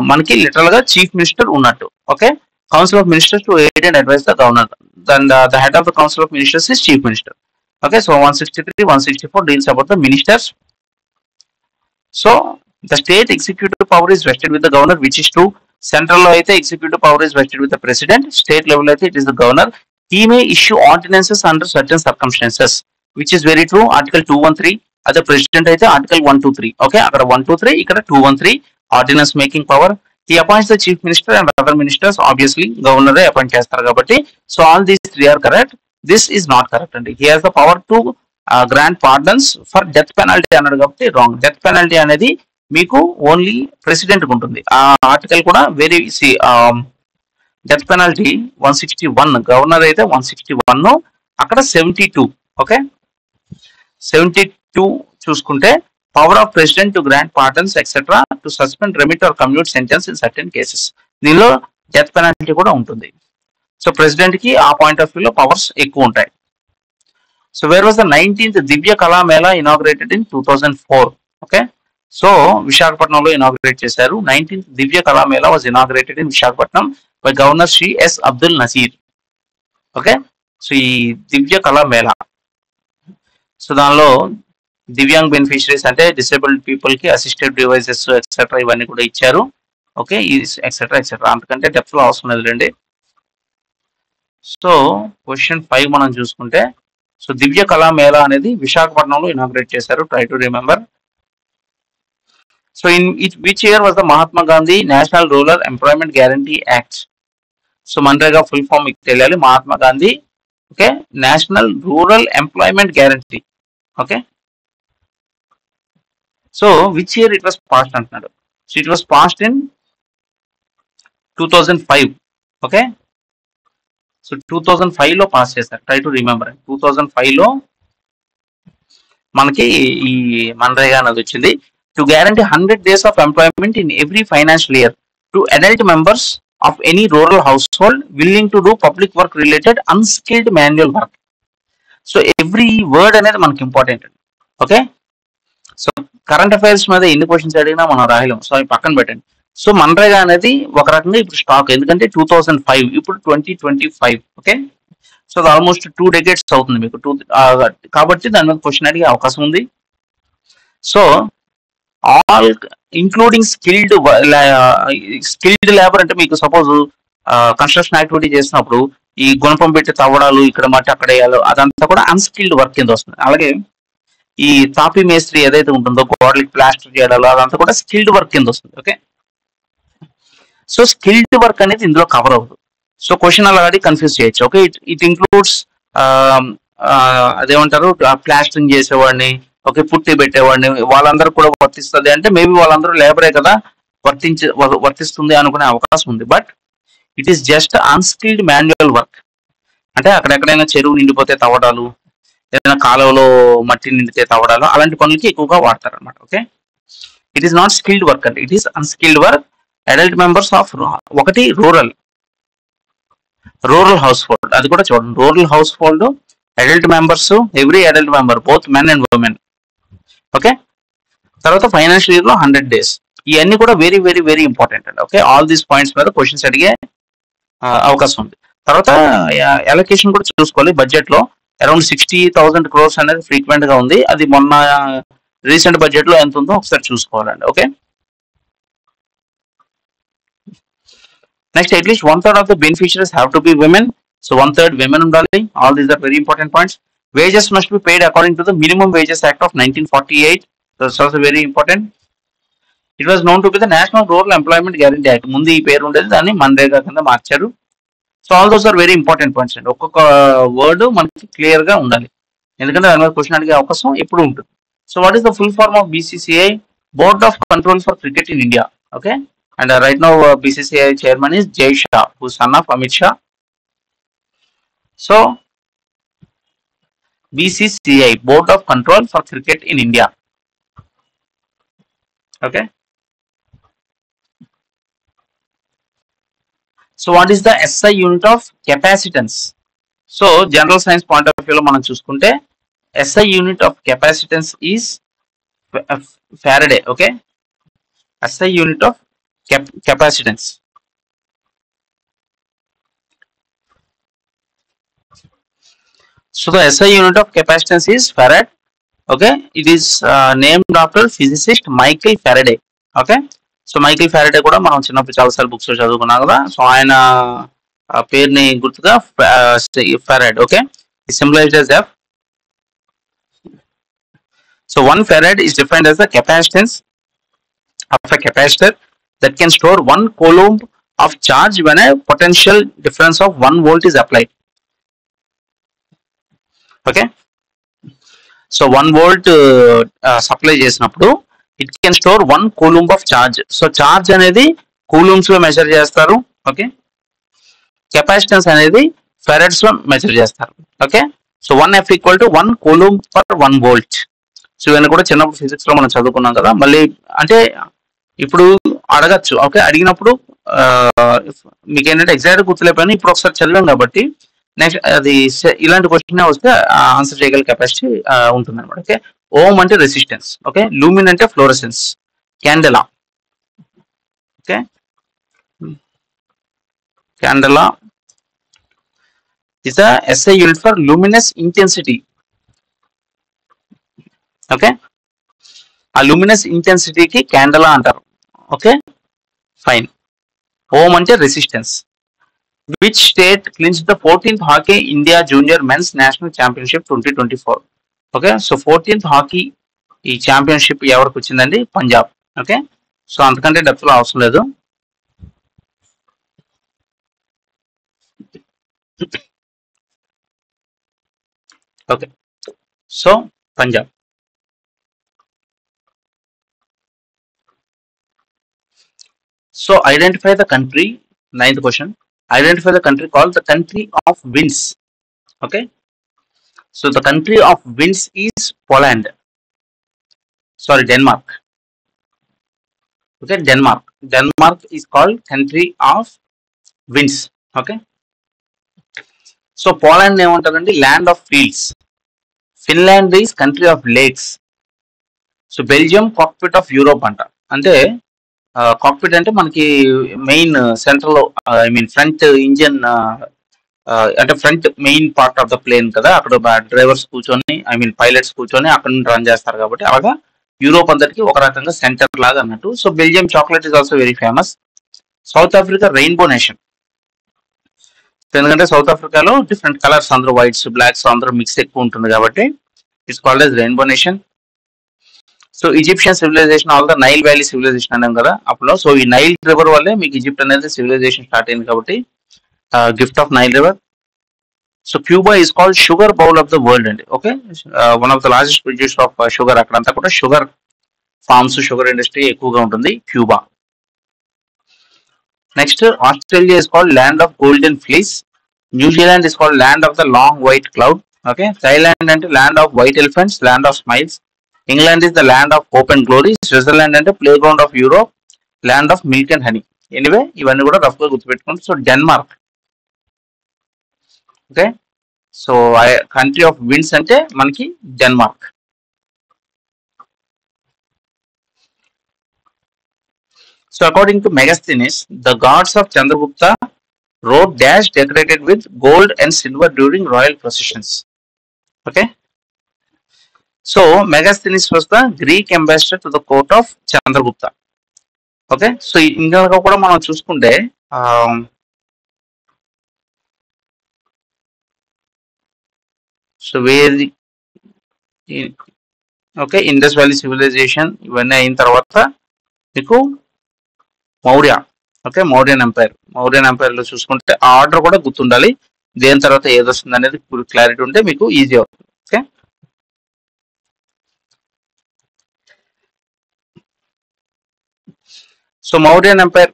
మనకి లిటరల్ గా చీఫ్ మినిస్టర్ ఉన్నట్టు. Okay, council of ministers to aid and advise the governor. Then the head of the council of ministers is chief minister. Okay, so 163, 164 deals about the ministers. So the state executive power is vested with the governor which is true. Central లో అయితే executive power is vested with the president, state level అయితే it is the governor. He may issue ordinances under certain circumstances which is very true. Article 213. అదే president అయితే article 123. Okay, అక్కడ 123, ఇక్కడ 213 ordinance making power. He appoints the chief minister and other ministers. Obviously, governor appoint చేస్తారు కాబట్టి. So all these three are correct. This is not correct అండి. He has the power to grant pardons for death penalty అన్నాడు కాబట్టి wrong. Death penalty అనేది మీకు only president ఉంటుంది. ఆ article కూడా వెరీ డెత్ పెనాల్టీ 161, గవర్నర్ అయితే 161, అక్కడ 72. ఓకే, 72 చూసుకుంటే power of president to grant pardons etcetera to suspend, remit or commute sentence in certain cases. దీనిలో డెత్ పెనాల్టీ కూడా ఉంటుంది. సో ప్రెసిడెంట్ కి ఆ పాయింట్ ఆఫ్ వ్యూలో పవర్స్ ఎక్కువ ఉంటాయి. So where was the 19th Divya Kala Mela inaugurated in 2004. Okay, so విశాఖపట్నంలో inaugurate చేశారు. 19th Divya Kala Mela was inaugurated in Visakhapatnam by governor Shri S Abdul Nazeer. Okay, so ఈ దివ్య కళా మేళా, సో దానిలో దివ్యాంగ్ బెనిఫిషరీస్ అంటే డిసేబుల్డ్ పీపుల్ కి అసిస్టెడ్ డివైసెస్ ఎక్సెట్రా ఇవన్నీ కూడా ఇచ్చారు. ఓకే, ఎక్సెట్రా ఎక్సెట్రా, అంతకంటే డెప్త్ లో అవసరం లేదండి. సో క్వశ్చన్ 5 మనం చూసుకుంటే, సో దివ్య కళా మేళా అనేది విశాఖపట్నంలో ఇనాగ్రేట్ చేశారు. Try to remember. So in which year was the Mahatma Gandhi national rural employment guarantee act? So MNREGA full form మీకు తెలియాలి. Mahatma Gandhi, okay, national rural employment guarantee. Okay, so which year it was passed అంటున్నాడు. So it was passed in 2005. Okay, so 2005 లో pass చేశారు. Try to remember. 2005 లో మనకి ఈ మన్రేగా అనేది వచ్చింది. To guarantee 100 days of employment in every financial year to adult members of any rural household willing to do public work related unskilled manual work. So every word అనేది మనకి important. Okay, so current affairs మీద ఎన్ని questions అడిగినా మనం రాయలేము. So అవి పక్కన పెట్టండి. So MNREGA అనేది ఒక రకంగా ఇప్పుడు స్టాక్, ఎందుకంటే 2005, ఇప్పుడు 2025. ఓకే, సో అది ఆల్మోస్ట్ 2 decades అవుతుంది మీకు. కాబట్టి దాని మీద క్వశ్చన్ అడిగే అవకాశం ఉంది. So all including skilled labour అంటే మీకు సపోజ్ కన్స్ట్రక్షన్ యాక్టివిటీ చేసినప్పుడు ఈ గుణపం పెట్టి తవ్వడాలు, ఇక్కడ మట్టి అక్కడ వేయాలి, అదంతా కూడా అన్స్కిల్డ్ వర్క్ కింద వస్తుంది. అలాగే ఈ తాపీ మేస్త్రి ఏదైతే ఉంటుందో గోడలకి ప్లాస్టర్ చేయడాలు, అదంతా కూడా స్కిల్డ్ వర్క్ కింద వస్తుంది. ఓకే, సో స్కిల్డ్ వర్క్ అనేది ఇందులో కవర్ అవ్వదు. సో క్వశ్చన్ అలాగే కన్ఫ్యూజ్ చేయొచ్చు. ఓకే, ఇట్ ఇంక్లూడ్స్ అదేమంటారు ప్లాస్టరింగ్ చేసేవాడిని, ఓకే, పుట్టి పెట్టేవాడిని, వాళ్ళందరూ కూడా వర్తిస్తుంది అంటే మేబీ వాళ్ళందరూ లేబరే కదా, వర్తిస్తుంది అనుకునే అవకాశం ఉంది. But it is just unskilled manual work. అంటే అక్కడెక్కడైనా చెరువు నిండిపోతే తవ్వడాలు, ఏదైనా కాలువలో మట్టి నిండితే తవ్వడాలు, అలాంటి పనులకి ఎక్కువగా వాడతారు అనమాట. Okay, it is not skilled work అంటే it is unskilled work. Adult members of ఒకటి రూరల్ హౌస్ హోల్డ్, అది కూడా చూడండి. Rural household adult members, every adult member both men and women. Okay, తర్వాత ఫైనాన్షియల్ ఇయర్ లో 100 days. ఇవన్నీ కూడా very very very important అండి. ఓకే, ఆల్ దీస్ పాయింట్స్ మీద క్వశ్చన్స్ అడిగే అవకాశం ఉంది. తర్వాత అలొకేషన్ కూడా చూసుకోవాలి. బడ్జెట్ లో అరౌండ్ 60,000 crores అనేది ఫ్రీక్వెంట్ గా ఉంది. అది మొన్న రీసెంట్ బడ్జెట్ లో ఎంత ఉందో ఒకసారి చూసుకోవాలండి. Okay, next at least 1/3 of the beneficiaries have to be women. So 1/3 women ఉండాలి. All these are very important points. Wages must be paid according to the Minimum Wages Act of 1948. That's also very important. It was known to be the National Rural Employment Guarantee Act. ముందు ఈ పేరు ఉండేది, దాన్ని మన్రేగా కింద మార్చారు. So all those are very important points అండి. ఒక్కొక్క word మనకి క్లియర్ గా ఉండాలి, ఎందుకంటే దాని మీద క్వశ్చన్ అడిగే అవకాశం ఎప్పుడు ఉంటుంది. So what is the full form of BCCI? Board of Control for Cricket in India. Okay, and right now BCCI chairman is Jay Shah, who is son of Amit Shah. So BCCI, Board of Control for Cricket in India. Okay, so what is the SI unit of capacitance? So general science point of view lo manam chusukunte SI unit of capacitance is Faraday. Okay, SI unit of capacitance. So the SI unit of capacitance is Farad. Okay, it is named after physicist Michael Faraday. Okay, so Michael Faraday kuda manam chinnappudu chaala saal books lo chaduvukunnam kada. So ayana పేరుని గుర్తుగా Farad. Okay, is symbolized as F. So 1 farad is defined as the capacitance of a capacitor. that can store 1 coulomb of charge when a potential difference of 1 volt is applied. Okay, so 1 volt supply చేసినప్పుడు it can store 1 coulomb of charge. So charge అనేది coulombs లో measure చేస్తారు. Okay, capacitance అనేది ఫెరడ్స్ లో measure చేస్తారు. Okay, so 1F equal to 1 coulomb per 1 volt. So ఇవన్నీ కూడా చిన్నప్పుడు ఫిజిక్స్ లో మనం చదువుకున్నాం కదా. మళ్ళీ అంటే ఇప్పుడు అడగచ్చు. ఓకే, అడిగినప్పుడు మీకు ఏంటంటే ఎగ్జాక్ట్ గుర్తులేకపోయినా ఇప్పుడు ఒకసారి చదివాం కాబట్టి నెక్స్ట్ అది ఇలాంటి క్వశ్చన్ వస్తే ఆన్సర్ చేయగల కెపాసిటీ ఉంటుంది అనమాట. ఓకే, ఓమ్ అంటే రెసిస్టెన్స్. ఓకే, లూమిన్ అంటే fluorescence. Candela, okay, candela is a SI unit for luminous intensity. Okay, ఆ luminous intensity కి క్యాండెలా అంటారు. Okay, fine. ఓమ్ అంటే resistance. Which state clinched the 14th Hockey India Junior Men's National Championship 2024? Okay, so 14th hockey ఈ championship ఎవరికి వచ్చిందండి? Punjab. Okay, so అంతకంటే depth లో అవసరం లేదు. Okay, so Punjab. So identify the country. 9th question. Identify the country called the country of winds. Okay, so the country of winds is Poland. Sorry, Denmark. Okay, Denmark. Denmark is called country of winds. Okay, so Poland ఏమంటారండి? Land of fields. Finland is country of lakes. So Belgium cockpit of Europe అంట. అంటే cockpit అంటే మనకి main central, I mean front engine, అంటే front main part of the plane కదా. అక్కడ drivers కూర్చొని, I mean pilots కూర్చొని అక్కడ నుండి రన్ చేస్తారు కాబట్టి అలాగా యూరోప్ అంతటికి ఒక రకంగా సెంటర్ లాగా అన్నట్టు. So Belgium chocolate is also very famous. South Africa rainbow nation. ఎందుకంటే సౌత్ ఆఫ్రికాలో డిఫరెంట్ కలర్స్, అందరూ వైట్స్ బ్లాక్స్ అందరూ మిక్స్ ఎక్కువ ఉంటుంది కాబట్టి it's called as rainbow nation. So Egyptian civilisation, all the Nile valley civilisation అన్నాం కదా అప్పుడు. సో ఈ నైల్ రివర్ వల్లే మీకు ఈజిప్ట్ అనేది సివిలైజేషన్ స్టార్ట్ అయింది కాబట్టి gift of Nile river. So Cuba is called sugar bowl of the world అండి. Okay, one of the largest producer of sugar. అక్కడంతా కూడా షుగర్ ఫార్మ్స్, షుగర్ ఇండస్ట్రీ ఎక్కువగా ఉంటుంది Cuba. Next Australia is called land of golden fleece. New Zealand is called land of the long white cloud. Okay, Thailand అంటే land of white elephants, land of smiles. England is the land of hope and glory. Switzerland అంటే playground of Europe, land of milk and honey. Anyway ఇవన్నీ కూడా rough గా గుర్తుపెట్టుకోండి. So Denmark. Okay, so country of winds అంటే మనకి Denmark. So according to Megasthenes, the gods of Chandragupta rode dash decorated with gold and silver during royal processions. Okay, so Megasthenes was the Greek ambassador to the court of Chandragupta. Okay, so ఇంకా కూడా మనం చూసుకుంటే so వేది okay Indus valley civilisation ఇవన్నీ అయిన తర్వాత మీకు Maurya. Okay, Mauryan empire. Mauryan empire లో చూసుకుంటే ఆ ఆర్డర్ కూడా గుర్తుండాలి. దేని తర్వాత ఏది వస్తుంది అనేది క్లారిటీ ఉంటే మీకు ఈజీ అవుతుంది. Okay, so Mauryan empire.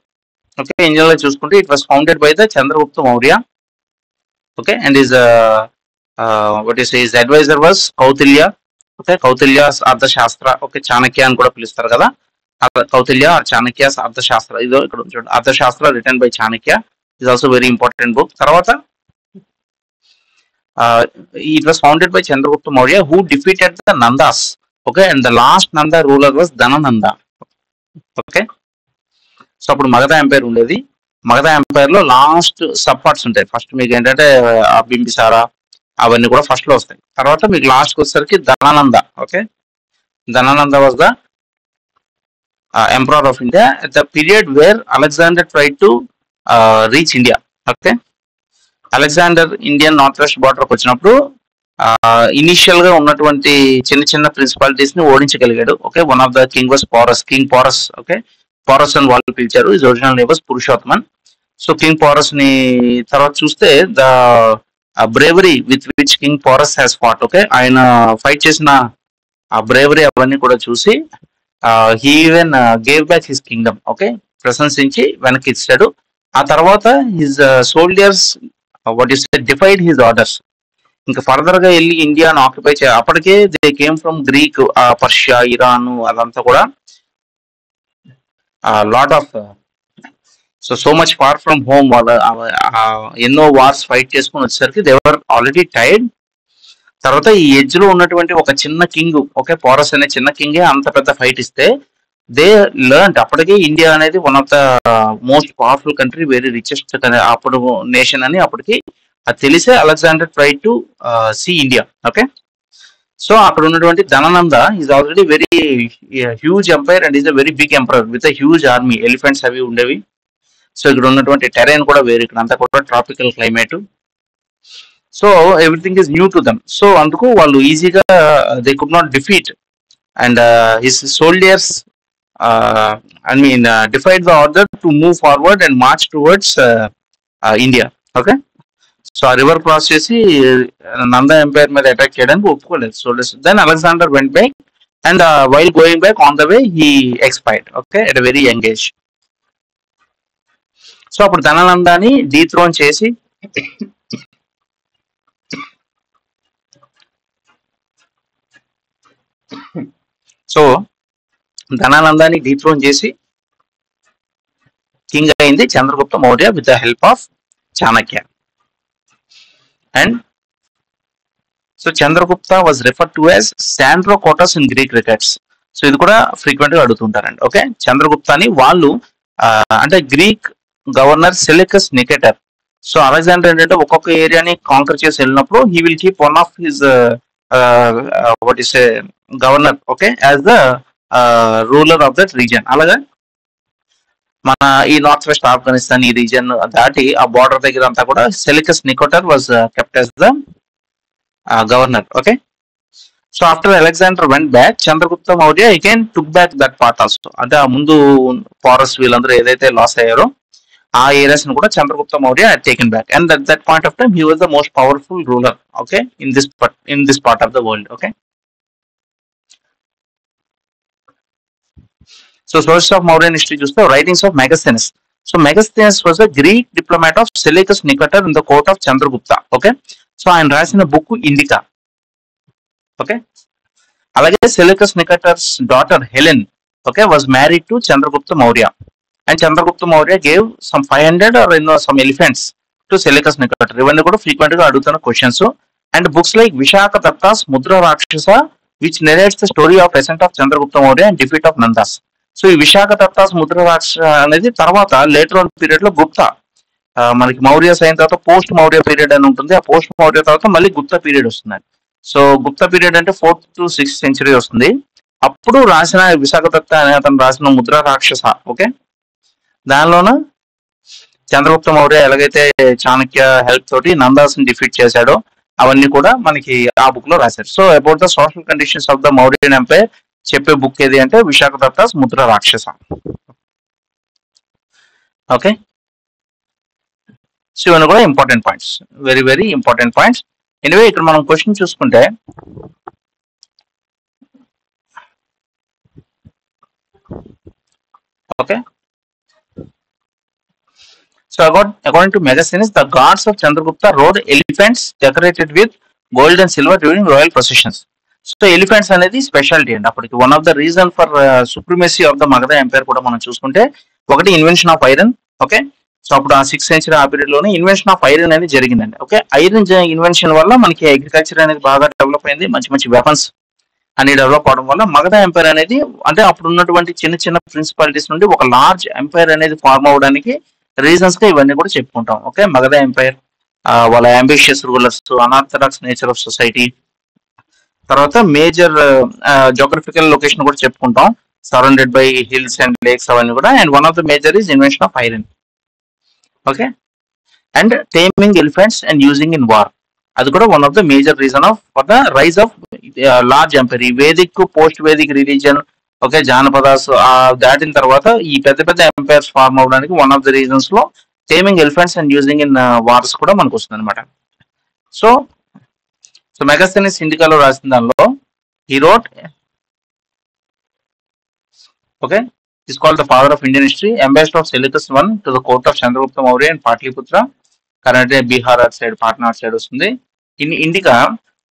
Okay, ఇండియాలో చూసుకుంటే it was founded by the Chandragupta Maurya. Okay, and is what is his adviser was Kautilya. Okay, Kautilya Arthashastra. Okay, Chanakya అని కూడా పిలుస్తారు కదా. కౌటిల్య చాణక్య అర్థశాస్త్ర. ఇదో ఇక్కడ చూడండి, Arthashastra written by Chanakya is also very important book. తర్వాత it was founded by Chandragupta Maurya who defeated the Nandas. Okay, and the last Nanda ruler was Dhanananda. Okay, so అప్పుడు మగధ ఎంపైర్ ఉండేది. మగధ ఎంపైర్ లో లాస్ట్ సబ్ పార్ట్స్ ఉంటాయి. ఫస్ట్ మీకు ఏంటంటే బింబిసార అవన్నీ కూడా ఫస్ట్ లో వస్తాయి. తర్వాత మీకు లాస్ట్ కి వచ్చేసరికి Dhanananda. Okay, Dhanananda was the emperor of India at the period where Alexander tried to reach India. Okay, Alexander Indian north west border వచ్చినప్పుడు ఇనిషియల్ గా ఉన్నటువంటి చిన్న చిన్న ప్రిన్సిపాలిటీస్ ని ఓడించగలిగాడు. Okay, one of the king was Porus, king Porus. Okay, Porus అని వాళ్ళు పిలిచారు. His original name was Purushottaman. So king Porus ని తర్వాత చూస్తే the bravery with which king Porus has fought. Okay, ఆయన ఫైట్ చేసిన ఆ బ్రేవరీ అవన్నీ కూడా చూసి he even gave back his kingdom. Okay, ప్రశంసించి వెనక్కి ఇచ్చాడు. ఆ తర్వాత his soldiers what is defied his orders. ఇంకా ఫర్దర్ గా వెళ్ళి ఇండియాను ఆక్యుపై అప్పటికే they came from Greek, Persia, Iran అదంతా కూడా lot of so much far from home. వాళ్ళ ఎన్నో వార్స్ ఫైట్ చేసుకుని వచ్చేసరికి దే వర్ ఆల్రెడీ టైర్డ్. తర్వాత ఈ ఎడ్జ్ లో ఉన్నటువంటి ఒక చిన్న కింగ్, ఓకే, పారస్ అనే చిన్న కింగే అంత పెద్ద ఫైట్ ఇస్తే దే లెర్న్. అప్పటికే ఇండియా అనేది one of the most powerful country, very richest అప్పుడు నేషన్ అని అప్పటికి అది తెలిసే Alexander try to see India. Okay, so అక్కడ ఉన్నటువంటి Dhanananda is already very huge empire and is a very big empire with a huge army. Elephants అవి ఉండేవి. So ఇక్కడ ఉన్నటువంటి టెరైన్ కూడా వేరు, ఇక్కడ అంతా కూడా tropical climate. So everything is new to them. So అందుకు వాళ్ళు ఈజీగా they could not defeat and his soldiers defied the order to move forward and march towards India. Okay, so ఆ రివర్ క్రాస్ చేసి నంద ఎంపైర్ మీద attack చేయడానికి ఒప్పుకోలేదు. So then Alexander went back and while going back on the way he expired. Okay, at very young age. So అప్పుడు ధననందాన్ని dethrone చేసి king అయింది Chandragupta Maurya with the help of Chanakya. And so Chandragupta was referred to as Sandrocottus in Greek records. So ఇది కూడా frequent గా అడుగుతుంటారండి. Okay, చంద్రగుప్తాని వాళ్ళు అంటే Greek governor Seleucus Nicator. So Alexander ఏంటంటే ఒక్కొక్క ఏరియాని కాంకర్ చేసి వెళ్ళినప్పుడు he will keep one of his what is governor, okay, as the ruler of that region. అలాగా మన ఈ నార్త్ వెస్ట్ ఆఫ్ఘనిస్తాన్ ఈ రీజన్ దాటి ఆ బార్డర్ దగ్గర అంతా కూడా Seleucus Nicator was kept as the governor. Okay, so after Alexander went back Chandragupta Maurya again took back that part also. అంటే ఆ ముందు పారస్ వీళ్ళందరూ ఏదైతే లాస్ అయ్యారో ఆ ఏరియాస్ ని కూడా Chandragupta Maurya taken back. And that point of time he was the most powerful ruler, okay, in this part of the world. Okay, so sources of Mauryan history చూస్తే writings of Megasthenes. So Megasthenes was the Greek diplomat of Seleucus Nicator in the court of Chandragupta. Okay, so ఆయన రాసిన book Indica. Okay, అలాగే Seleucus Nicator's daughter Helen, okay, was married to Chandragupta Maurya. And Chandragupta Maurya gave some 500 or some elephants to Seleucus Nicator. ఇవన్నీ కూడా frequent గా అడుగుతున్న questions. And books like Vishakha Datta's Mudra Rakshasa which narrates the story of ascent of Chandragupta Maurya and defeat of Nandas. So ఈ విశాఖ దత్తాస్ ముద్ర రాక్షస అనేది తర్వాత later on period లో గుప్తా మనకి మౌర్యస్ అయిన తర్వాత పోస్ట్ మౌర్య పీరియడ్ అని ఉంటుంది. ఆ పోస్ట్ మౌర్య తర్వాత మళ్ళీ గుప్తా పీరియడ్ వస్తుంది. సో గుప్తా పీరియడ్ అంటే 4th to 6th century వస్తుంది. అప్పుడు రాసిన విశాఖదత్త అనే అతను రాసిన ముద్ర రాక్షస, ఓకే, దానిలోన చంద్రగుప్త మౌర్య ఎలాగైతే చాణక్య హెల్ప్ తోటి నందాస్ ని డిఫీట్ చేశాడో అవన్నీ కూడా మనకి ఆ బుక్ లో రాశారు. So about the social conditions of the Mauryan empire చెప్పే బుక్ ఏది అంటే విశాఖదత్తాస్ ముద్ర రాక్షస. ఓకే, సో ఇవన్నీ కూడా important points, very very important points. Anyway ఇక్కడ మనం క్వశ్చన్ చూసుకుంటే okay, so according to Megasthenes, the gods of Chandragupta rode elephants decorated with gold and silver during royal processions. So elephants అనేది speciality అండి అప్పటికి. One of the reason for supremacy of the Magadha empire కూడా మనం చూసుకుంటే ఒకటి invention of iron. Okay, so అప్పుడు ఆ 6th century ఆ పీరియడ్ లోనే ఇన్వెన్షన్ ఆఫ్ ఐరన్ అనేది జరిగిందండి. ఓకే, ఐరన్ ఇన్వెన్షన్ వల్ల మనకి అగ్రికల్చర్ అనేది బాగా డెవలప్ అయింది, మంచి మంచి వెపన్స్ అని డెవలప్ అవడం వల్ల మగధ ఎంపైర్ అనేది అంటే అప్పుడు ఉన్నటువంటి చిన్న చిన్న ప్రిన్సిపాలిటీస్ నుండి ఒక లార్జ్ ఎంపైర్ అనేది ఫార్మ్ అవడానికి రీజన్స్ గా ఇవన్నీ కూడా చెప్పుకుంటాం. ఓకే, మగధ ఎంపైర్, వాళ్ళ ambitious rulers, unorthodox nature of society, తర్వాత మేజర్ జోగ్రఫికల్ లొకేషన్ కూడా చెప్పుకుంటాం, surrounded by hills and lakes అవన్నీ కూడా. And one of the major is invention of iron. Okay, and taming elephants and using in war, అది కూడా one of the major reason of for the rise of large empire. ఈ Vedic post Vedic religion okay, జానపదాస్ దాటిన తర్వాత ఈ పెద్ద పెద్ద empires form అవడానికి one of the reasons లో taming elephants and using in wars కూడా మనకు వస్తుంది అనమాట. సో సో మెగాస్థెనిస్ ఇండికాలో రాసిన దానిలో he wrote, okay, is called the father of Indian history, ambassador of Seleucus I to the court of Chandragupta Maurya and Patliputra, currently Bihar side, Patna side వస్తుంది. In Indica,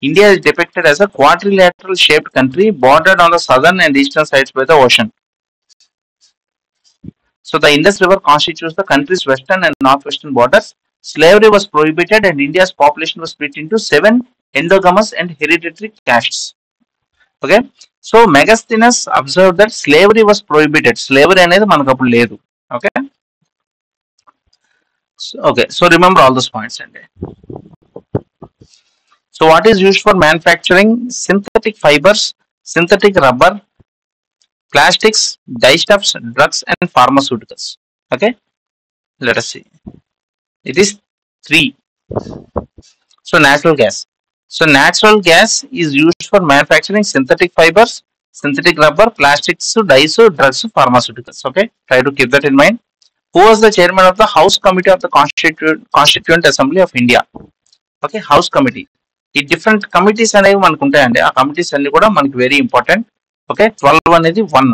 India is depicted as a quadrilateral shaped country bordered on the southern and eastern sides by the ocean. So the Indus River constitutes the country's western and northwestern borders. Slavery was prohibited and India's population was split into 7 endogamous and hereditary castes. Okay, so Megasthenes observed that slavery was prohibited. Slavery అనేది మనకు అప్పుడు లేదు. Okay, so remember all those points అండి. So what is used for manufacturing synthetic fibers, synthetic rubber, plastics, dyestuffs, drugs and pharmaceuticals? Okay, let us see. It is 3. So natural gas. So natural gas is used for manufacturing synthetic fibers, synthetic rubber, plastics, dyes, drugs, pharmaceuticals. Okay, try to keep that in mind. Who was the chairman of the House Committee of the Constituent Assembly of India? Okay, House Committee. ఈ different committees అనేవి మనకు ఉంటాయండి. ఆ committees అన్ని కూడా మనకి very important. Okay, 12 అనేది 1.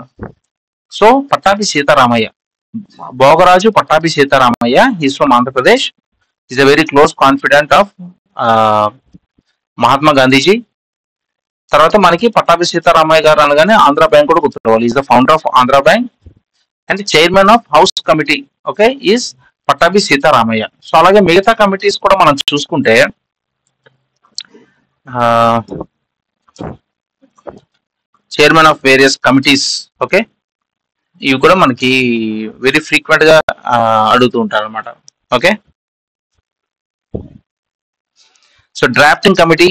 So Pattabhi Sitaramayya, Bhogaraju Pattabhi Sitaramayya, is from Andhra Pradesh, is a very close confident of Mahatma Gandhiji. తర్వాత మనకి పట్టాభి సీతారామయ్య గారు అనగానే ఆంధ్ర బ్యాంక్ కూడా గుర్తురావాలి. Is the founder of Andhra bank and chairman of house committee. Okay, is Pattabhi Sitaramayya. So అలాగే మిగతా కమిటీస్ కూడా మనం చూసుకుంటే chairman of various committees. Okay, ఇవి కూడా మనకి వెరీ ఫ్రీక్వెంట్ గా అడుగుతూ ఉంటారు అనమాట. Okay, so drafting committee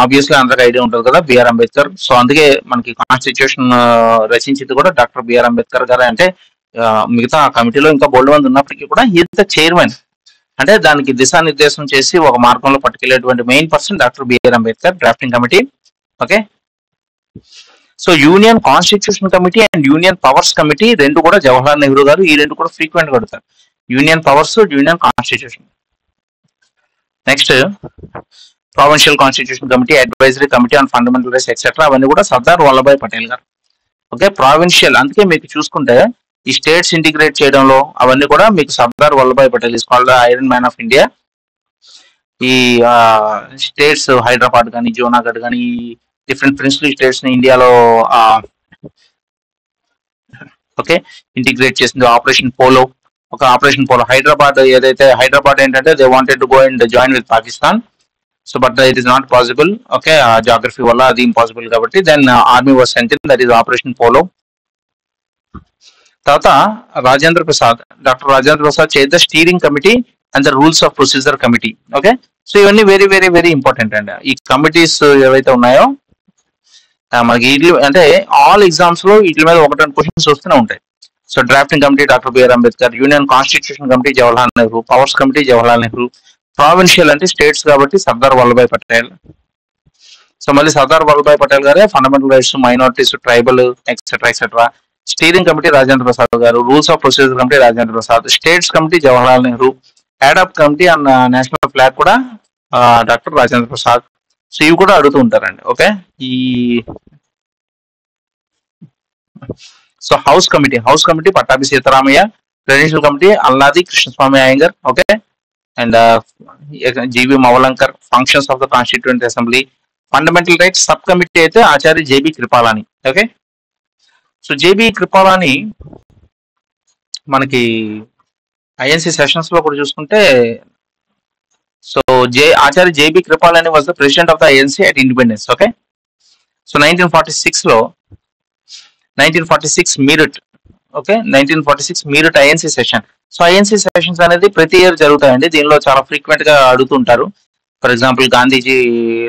obviously అందరికి ఐడియా ఉంటుంది కదా, బిఆర్ అంబేద్కర్. సో అందుకే మనకి కాన్స్టిట్యూషన్ రచించింది కూడా డాక్టర్ బిఆర్ అంబేద్కర్ గారు. అంటే మిగతా కమిటీలో ఇంకా బోల్డ్ మంది ఉన్నప్పటికీ కూడా ఈజ్ ద చైర్మన్, అంటే దానికి దిశానిర్దేశం చేసి ఒక మార్గంలో పట్టుకెళ్లేటువంటి main person doctor BR Ambedkar. Drafting committee. Okay, so union constitution committee and union powers committee రెండు కూడా జవహర్లాల్ నెహ్రూ గారు. ఈ రెండు కూడా ఫ్రీక్వెంట్ గా అడుగుతారు, union powers, union constitution. Next provincial constitution committee, advisory committee on fundamental rights etcetera, అవన్నీ కూడా సర్దార్ వల్లభాయ్ పటేల్ గారు. ఓకే, ప్రావిన్షియల్ అందుకే మీకు చూసుకుంటే ఈ స్టేట్స్ ఇంటిగ్రేట్ చేయడంలో అవన్నీ కూడా మీకు Sardar Vallabhbhai Patel is called iron man of India. ఈ స్టేట్స్ హైదరాబాద్ కానీ జూనాగఢ్ కానీ డిఫరెంట్ ప్రిన్సిపల్ స్టేట్స్ ని ఇండియాలో ఓకే ఇంటిగ్రేట్ చేసింది ఆపరేషన్ పోలో. ఒక ఆపరేషన్ పోలో హైదరాబాద్ ఏదైతే హైదరాబాద్ ఏంటంటే they wanted to go and join with Pakistan. So but it is not possible. Okay, ఆ జాగ్రఫీ వల్ల అది ఇంపాసిబుల్ కాబట్టి then army was sent in, that is operation polo. తర్వాత Rajendra Prasad, doctor Rajendra Prasad chair the steering committee and the rules of procedure committee. Okay, so ఇవన్నీ very very very important అండి. ఈ committees ఏవైతే ఉన్నాయో మనకి వీటి అంటే ఆల్ ఎగ్జామ్స్ లో వీటి మీద 1-2 క్వశ్చన్స్ వస్తూనే ఉంటాయి. So drafting committee doctor BR Ambedkar, union constitution committee Jawaharlal Nehru, powers committee Jawaharlal Nehru, provincial అంటే స్టేట్స్ కాబట్టి సర్దార్ వల్లభాయ్ పటేల్. సో మళ్ళీ సర్దార్ వల్లభాయ్ పటేల్ గారే fundamental rights, minorities, tribal etcetera etcetera. Steering committee Rajendra Prasad garu, rules of procedure committee Rajendra Prasad, states committee Jawaharlal Nehru, ad hoc committee and national flag కూడా doctor Rajendra Prasad. So ఇవి కూడా అడుగుతూ ఉంటారండి. Okay, ఈ so house committee Pattabhi Sitaramayya, presidential committee Alladi Krishnaswamy Iyengar. Okay, and G V Mavalankar, functions of the constituent assembly. Fundamental rights sub committee అయితే Acharya J B Kripalani. Okay, so JB Kripalani మనకి INC sessions లో కూడా చూసుకుంటే so Acharya J B Kripalani was the president of the INC at independence. Okay, so 1946 Meerut. Okay, 1946 Meerut INC session. So INC sessions అనేది ప్రతి year జరుగుతాయండి. దీనిలో చాలా ఫ్రీక్వెంట్ గా అడుగుతుంటారు. For example Gandhiji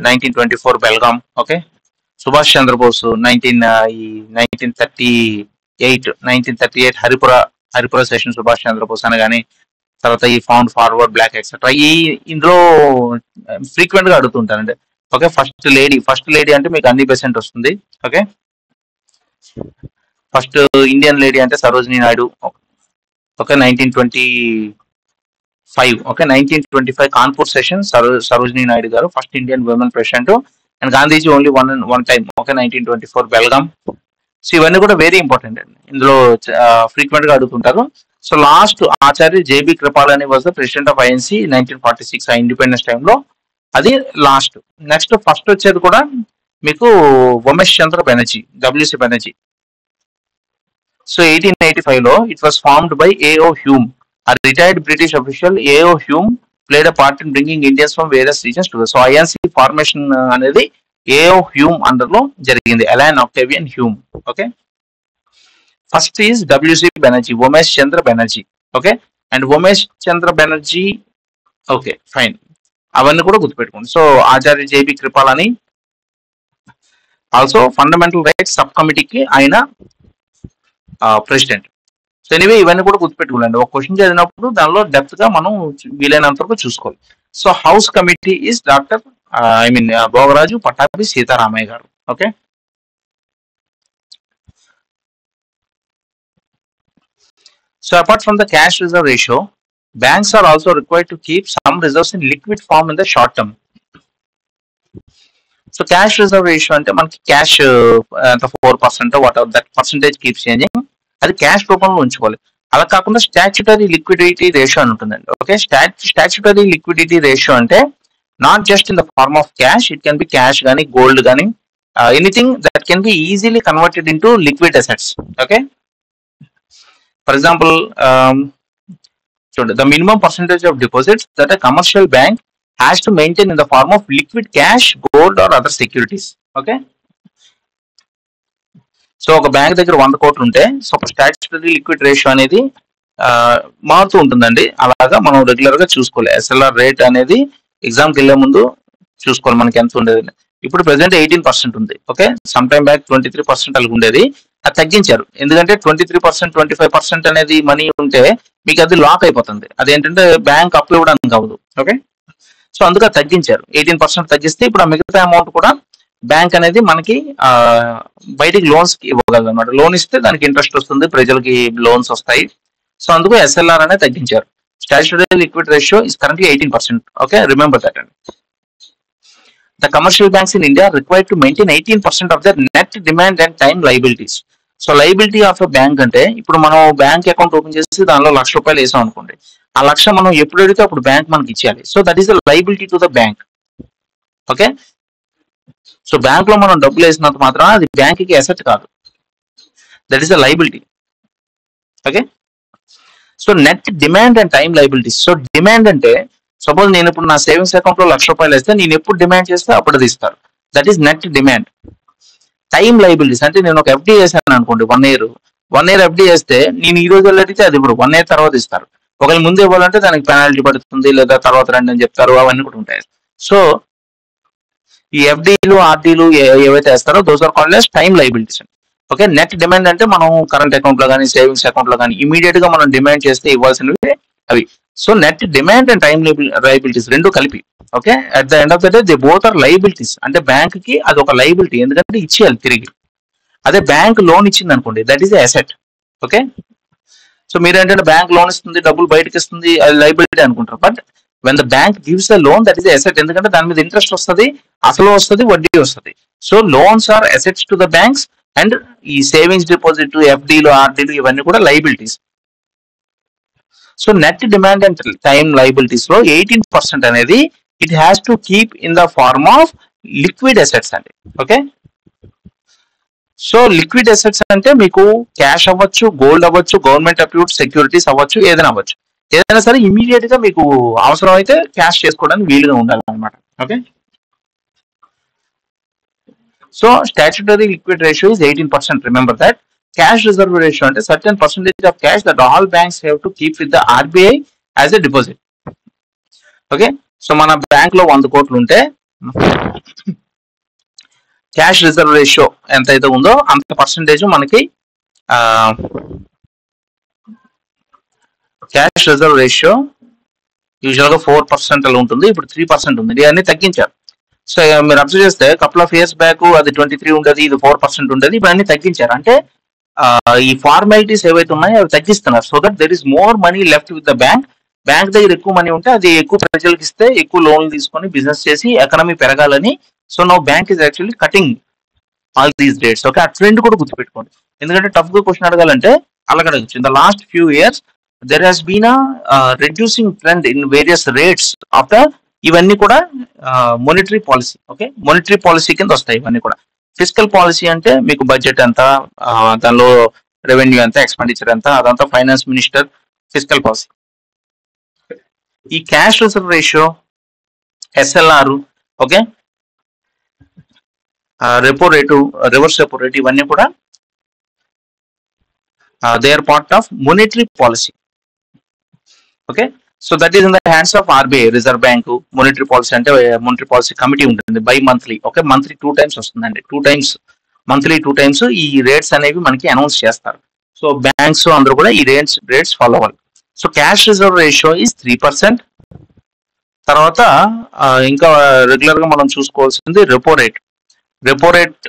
1924 Belgaum. Okay, Subhash Chandra Bose 1938 Haripura session Subhash Chandra Bose అని కానీ, తర్వాత ఈ ఫౌండ్ ఫార్వర్డ్ బ్లాక్ ఎక్సెట్రా ఇందులో ఫ్రీక్వెంట్ గా అడుగుతుంటారండి. ఓకే, ఫస్ట్ లేడీ అంటే మీకు అన్ని % వస్తుంది. ఓకే, ఫస్ట్ ఇండియన్ లేడీ అంటే Sarojini Naidu. Okay 1925. Okay 1925 Kanpur session Sarojini Naidu garu first Indian woman president. And Gandhiji only one time. Okay 1924 Belgaum. So ఇవన్నీ కూడా వెరీ ఇంపార్టెంట్ అండి, ఇందులో ఫ్రీక్వెంట్ గా అడుగుతుంటారు. So last Acharya J B Kripalani was the president of INC 1946 ఆ ఇండిపెండెన్స్ టైంలో. అది లాస్ట్. నెక్స్ట్ ఫస్ట్ వచ్చేది కూడా మీకు ఉమేష్ చంద్ర బెనర్జీ, డబ్ల్యూసి బెనర్జీ. సో 1885 లో it was formed by AO Hume, a retired British official. A.O. Hume played a part in bringing Indians from various regions together. So INC formation అనేది A.O. Hume under లో జరిగింది, Alan Octavian Hume. Okay first is W C Banerjee, Umesh Chandra Banerjee. Okay and Umesh Chandra Banerjee. Okay fine, అవన్నీ కూడా గుర్తుపెట్టుకోండి. So Acharya J B Kripalani also fundamental rights sub కమిటీకి ఆయన president. So anyway ఇవన్నీ కూడా గుర్తుపెట్టుకోండి. ఒక క్వశ్చన్ చదివినప్పుడు దానిలో డెప్త్ గా మనం వీలైనంత వరకు చూసుకోవాలి. So house committee is doctor Bhogaraju Pattabhi Sitaramayya garu. Okay so apart from the cash reserve ratio, banks are also required to keep some reserves in liquid form in the short term. So cash reserve ratio అంటే మనకి cash 4% whatever that percentage keeps changing, అది cash రూపంలో ఉంచుకోవాలి. అలా కాకుండా statutory liquidity ratio అని ఉంటుందండి. Okay statutory liquidity ratio అంటే not just in the form of cash, it can be cash కానీ గోల్డ్ కానీ anything that can be easily converted into liquid assets. Okay for example చూడండి, the minimum percentage of deposits that a commercial bank has to maintain in the form of liquid cash, gold or other securities. Okay so ఒక bank దగ్గర 100 కోట్లు ఉంటే so statutory liquid ratio అనేది మారుతూ ఉంటుందండి. అలాగా మనం రెగ్యులర్ గా చూసుకోవాలి. ఎస్ఎల్ఆర్ రేట్ అనేది ఎగ్జామ్కి వెళ్లే ముందు చూసుకోవాలి మనకి ఎంత ఉండేది. ఇప్పుడు ప్రెసెంట్ 18% ఉంది. ఓకే సమ్ టైమ్ బ్యాక్ 23% అలాగ ఉండేది, అది తగ్గించారు. ఎందుకంటే 23%, 25% అనేది మనీ ఉంటే మీకు అది లాక్ అయిపోతుంది. అదేంటంటే బ్యాంక్ అప్పు ఇవ్వడానికి అవ్వదు. ఓకే సో అందుకే తగ్గించారు, 18% తగ్గిస్తే ఇప్పుడు ఆ మిగతా అమౌంట్ కూడా బ్యాంక్ అనేది మనకి బయటికి లోన్స్ ఇవ్వగలదు అనమాట. లోన్ ఇస్తే దానికి ఇంట్రెస్ట్ వస్తుంది, ప్రజలకి లోన్స్ వస్తాయి. సో అందుకు ఎస్ఎల్ఆర్ అనేది తగ్గించారు. Statutory liquid ratio is currently 18%. Okay remember that అండి. The commercial banks in India are required to maintain 18% of their net demand and time liabilities. So liability of a bank అంటే ఇప్పుడు మనం bank account open చేసి దానిలో ₹1,00,000 వేసాం అనుకోండి, ఆ 1,00,000 మనం ఎప్పుడు అడిగితే అప్పుడు బ్యాంక్ మనకి ఇచ్చేయాలి. So that is the liability to the bank. Okay so bank లో మనం డబ్బులు వేసినంత మాత్రం అది బ్యాంక్ కి అసెట్ కాదు, that is the liability. Okay so net demand and time liabilities. So demand అంటే సపోజ్ నేను ఇప్పుడు నా సేవింగ్స్ అకౌంట్ లో ₹1,00,000 వేస్తే నేను ఎప్పుడు డిమాండ్ చేస్తే అప్పుడు అది ఇస్తారు, that is net demand. Time liabilities అంటే నేను ఒక ఎఫ్డి చేశాను అనుకోండి, 1 ఇయర్ ఎఫ్డి చేస్తే నేను ఈ రోజు అడిగితే అది ఇప్పుడు 1 ఇయర్ తర్వాత ఇస్తారు. ఒకవేళ ముందు ఇవ్వాలంటే దానికి పెనాల్టీ పడుతుంది, లేదా తర్వాత రండి అని చెప్తారు, అవన్నీ కూడా ఉంటాయి. సో ఈ ఎఫ్డీలు ఆర్డీలు ఏవైతే వేస్తారో those are called as time liabilities. Okay net demand అంటే మనం కరెంట్ అకౌంట్ లో కానీ సేవింగ్స్ అకౌంట్ లో కానీ ఇమీడియట్ గా మనం డిమాండ్ చేస్తే ఇవ్వాల్సినవి అవి. So net demand and time liabilities రెండు కలిపి. Okay at the end of the day they both are liabilities. అంటే బ్యాంక్ కి అది ఒక లైబిలిటీ, ఎందుకంటే ఇచ్చేయాలి తిరిగి. అదే బ్యాంక్ లోన్ ఇచ్చింది అనుకోండి, that is asset. Okay so మీరు ఏంటంటే బ్యాంక్ లోన్ ఇస్తుంది, డబ్బులు బయటకి ఇస్తుంది, అది లైబిలిటీ అనుకుంటారు. But when the bank gives the loan that is asset, ఎందుకంటే దాని మీద ఇంట్రెస్ట్ వస్తుంది, అసలు వస్తుంది, వడ్డీ వస్తుంది. So loans are assets to the banks and ఈ సేవింగ్స్ డిపాజిట్, ఎఫ్డీలు, ఆర్డీలు ఇవన్నీ కూడా liabilities. So net demand and time liabilities లో 18% అనేది it has to keep in the form of liquid assets అండి. ఓకే సో లిక్విడ్ అసెట్స్ అంటే మీకు క్యాష్ అవ్వచ్చు, గోల్డ్ అవ్వచ్చు, గవర్నమెంట్ అప్రూవ్డ్ సెక్యూరిటీస్ అవ్వచ్చు, ఏదైనా అవ్వచ్చు. ఏదైనా సరే ఇమీడియట్ గా మీకు అవసరం అయితే క్యాష్ చేసుకోవడానికి వీలుగా ఉండాలి అనమాట. Okay so statutory liquid ratio is 18%. Remember that. Cash reserve ratio అంటే certain percentage of cash that all banks have to keep with the RBI as a deposit. Okay so మన బ్యాంక్ లో 100 కోట్లు ఉంటే cash reserve ratio ఎంత అయితే ఉందో అంత percentage మనకి క్యాష్ రిజర్వ్ రేషియో యూజువల్ గా 4% అలా ఉంటుంది, ఇప్పుడు 3% ఉంది. ఇవన్నీ తగ్గించారు. సో మీరు అబ్జర్వ్ చేస్తే కపుల్ ఆఫ్ ఇయర్స్ బ్యాక్ అది 23 ఉండేది, ఇది 4% ఉండేది, ఇప్పుడు అన్ని తగ్గించారు. అంటే ఈ ఫార్మాలిటీస్ ఏవైతే ఉన్నాయో అవి తగ్గిస్తున్నారు. So that there is more money left with the bank. Bank దగ్గర ఎక్కువ మనీ ఉంటే అది ఎక్కువ ప్రజలకు ఇస్తే ఎక్కువ లోన్లు తీసుకొని బిజినెస్ చేసి ఎకనామీ పెరగాలని. So no bank is actually cutting all these rates. Okay, ఆ ట్రెండ్ కూడా గుర్తుపెట్టుకోండి. ఎందుకంటే టఫ్ గా క్వశ్చన్ అడగాలంటే అలాగ అడగచ్చు. In the last few years there has been reducing trend in various rates after. ఇవన్నీ కూడా monetary policy. Okay, monetary policy కింద వస్తాయి ఇవన్నీ కూడా. ఫిజికల్ పాలసీ అంటే మీకు బడ్జెట్ ఎంత, దానిలో రెవెన్యూ ఎంత, ఎక్స్పెండిచర్ ఎంత, అదంతా ఫైనాన్స్ మినిస్టర్ ఫిజికల్ పాలసీ. ఈ cash reserve ratio, SLR, okay, repo rate, reverse repo rate, ఇవన్నీ కూడా they are part of monetary policy. Okay, so that is in the hands of RBI, reserve bank. Monetary policy అంటే monetary policy committee ఉంటుంది bi monthly. Okay, monthly 2 times వస్తుందండి. 2 times monthly 2 times ఈ rates అనేవి మనకి announce చేస్తారు. సో banks అందరూ కూడా ఈ రేట్స్ ఫాలో అవ్వాలి. So cash reserve ratio is 3%. తర్వాత ఇంకా రెగ్యులర్ గా మనం చూసుకోవాల్సింది repo rate. Repo rate,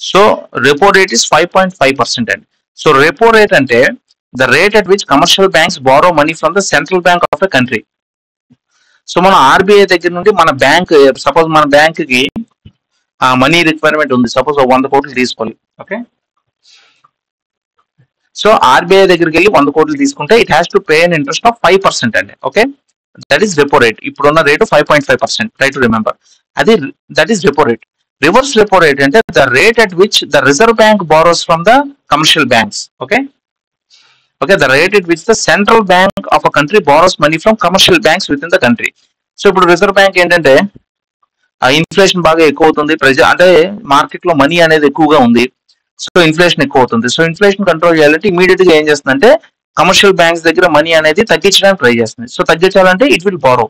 so repo rate is 5.5% అండి. సో రెపో రేట్ అంటే the rate at which commercial banks borrow money from the central bank of a country. So మన RBI దగ్గర నుండి మన బ్యాంక్, సపోజ్ మన బ్యాంక్ కి money requirement ఉంది, suppose 100 కోట్లు తీసుకోవాలి. ఓకే, సో ఆర్బీఐ దగ్గరికి వెళ్ళి 100 కోట్లు తీసుకుంటే it has to pay an interest of 5% అండి. Okay, that is repo rate. ఇప్పుడున్న రేటు 5.5%. ట్రై టు రిమెంబర్, అది that is repo rate. Reverse repo rate అంటే the rate at which the reserve bank borrows from the commercial banks. Okay, okay, the rate at which the central bank of a country borrows money from commercial banks within the country. So ఇప్పుడు reserve bank ఏంటంటే inflation బాగా ఎక్కువ అవుతుంది, అంటే market లో money అనేది ఎక్కువగా ఉంది. సో ఇన్ఫ్లేషన్ ఎక్కువ అవుతుంది. సో ఇన్ఫ్లేషన్ కంట్రోల్ చేయాలంటే ఇమీడియట్ గా ఏం చేస్తుందంటే కమర్షియల్ బ్యాంక్స్ దగ్గర మనీ అనేది తగ్గించడానికి ట్రై చేస్తుంది. సో తగ్గించాలంటే it will borrow.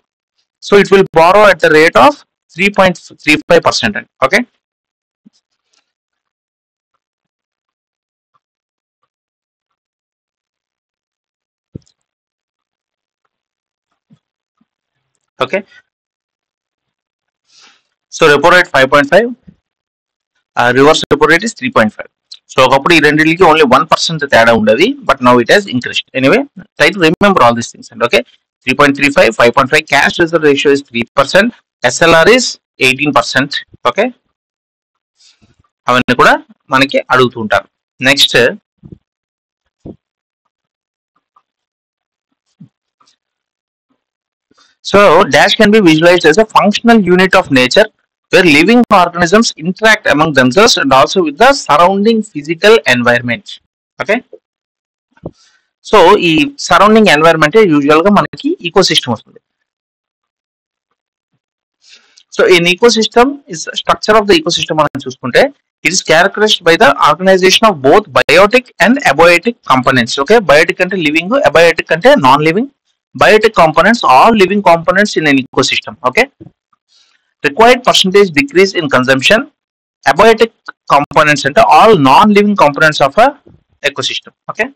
So it will borrow at the rate of 3.35% అండి. Okay, okay, so repo rate 5.5, reverse repo rate is 3.5. So ఒకప్పుడు ఈ రెండింటికి ఓన్లీ 1% తేడా ఉండేది, but now it has increased. Anyway, try to remember all these things and. Okay, 3.35, 5.5, cash reserve ratio is 3%, SLR is 18%. Okay, అవన్నీ కూడా మనకి అడుగుతూ ఉంటారు. Next, so dash can be visualized as a functional unit of nature where living organisms interact among themselves and also with the surrounding physical environment. Okay, so ఈ surrounding environment usual గా మనకి ecosystem వస్తుంది. So in ecosystem is structure of the ecosystem మనం చూసుకుంటే it is characterized by the organization of both biotic and abiotic components. Okay, biotic అంటే living, abiotic అంటే non living. Biotic components, all living components in an ecosystem. Okay, required percentage decrease in consumption. Abiotic components and all non-living components of a ecosystem. Okay,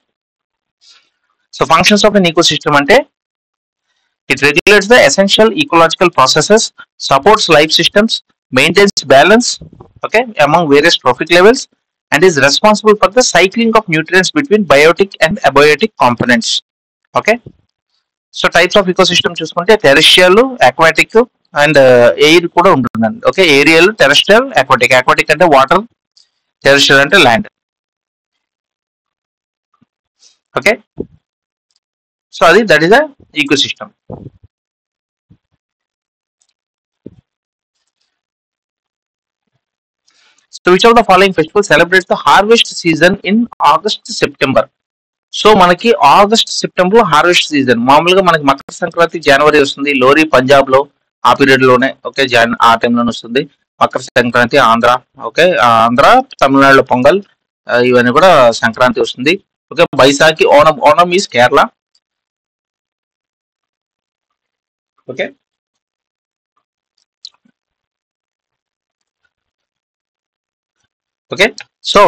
so functions of an ecosystem ante it regulates the essential ecological processes, supports life systems, maintains balance, okay, among various trophic levels, and is responsible for the cycling of nutrients between biotic and abiotic components. Okay, so types of ecosystem చూసుకుంటే terrestrial, aquatic and air కూడా ఉంటుందండి. Okay, aerial, terrestrial, aquatic. Aquatic అంటే water, terrestrial అంటే land. Okay, so అది that is a ecosystem. So which of the following festival celebrates the harvest season in August, September? So మనకి August, September harvest season. మామూలుగా మనకి మకర సంక్రాంతి జనవరి వస్తుంది, లోరీ పంజాబ్ లో ఆ period లోనే, ఓకే, ఆ టైంలోనే వస్తుంది. మకర సంక్రాంతి ఆంధ్ర, ఓకే, ఆంధ్ర, తమిళనాడులో పొంగల్, ఇవన్నీ కూడా సంక్రాంతి వస్తుంది. Okay, Baisakhi, Onam. Onam is Kerala. Okay, okay, so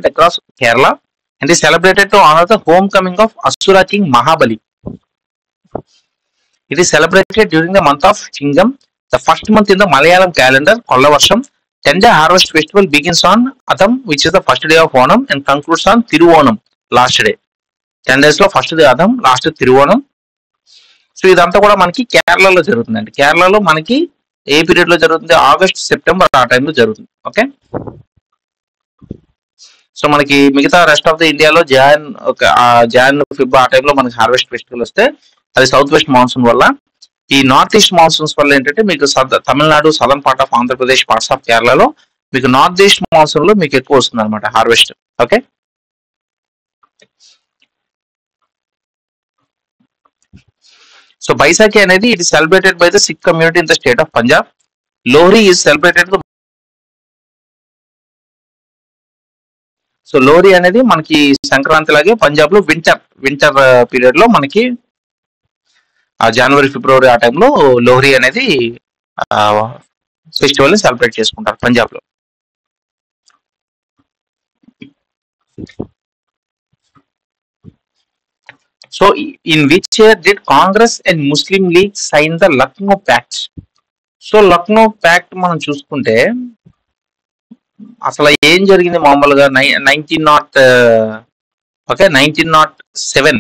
across Kerala and is celebrated to honor the homecoming of Asura king Mahabali. It is celebrated during the month of Chingam, the first month in the Malayalam calendar, Kollavarsham. 10-day harvest festival begins on Atham, which is the first day of Onam, and concludes on Tiruvonam, last day. 10 days లో first day అదం, last Thiruvonam. So ఇదంతా కూడా మనకి కేరళలో జరుగుతుందండి. కేరళలో మనకి a period లో జరుగుతుంది? ఆగస్ట్, సెప్టెంబర్ ఆ టైంలో జరుగుతుంది. ఓకే, సో మనకి మిగతా రెస్ట్ ఆఫ్ ద ఇండియాలో జాన్ ఫిబ్ ఆ టైంలో మనకి హార్వెస్ట్ ఫెస్టివల్ వస్తే అది సౌత్ వెస్ట్ మాన్సూన్ వల్ల. ఈ నార్త్ ఈస్ట్ మాన్సూన్స్ వల్ల ఏంటంటే మీకు Tamil Nadu, southern part of Andhra Pradesh, parts of కేరళలో మీకు నార్త్ ఈస్ట్ మాన్సూన్ లో మీకు ఎక్కువ వస్తుంది అనమాట హార్వెస్ట్. ఓకే, సో బైసాఖి అనేది it is celebrated by the Sikh community in the state of Punjab. Lohri is celebrated. So Lohri అనేది మనకి సంక్రాంతి లాగే పంజాబ్ లో వింటర్ పీరియడ్ లో మనకి జనవరి, ఫిబ్రవరి ఆ టైంలో లోహ్రీ అనేది ఫెస్టివల్ ని సెలబ్రేట్ చేసుకుంటారు పంజాబ్ లో. So in which year did Congress and Muslim League sign the Lucknow pact? So Lucknow pact మనం చూసుకుంటే అసలు ఏం జరిగింది మామూలుగా 1907.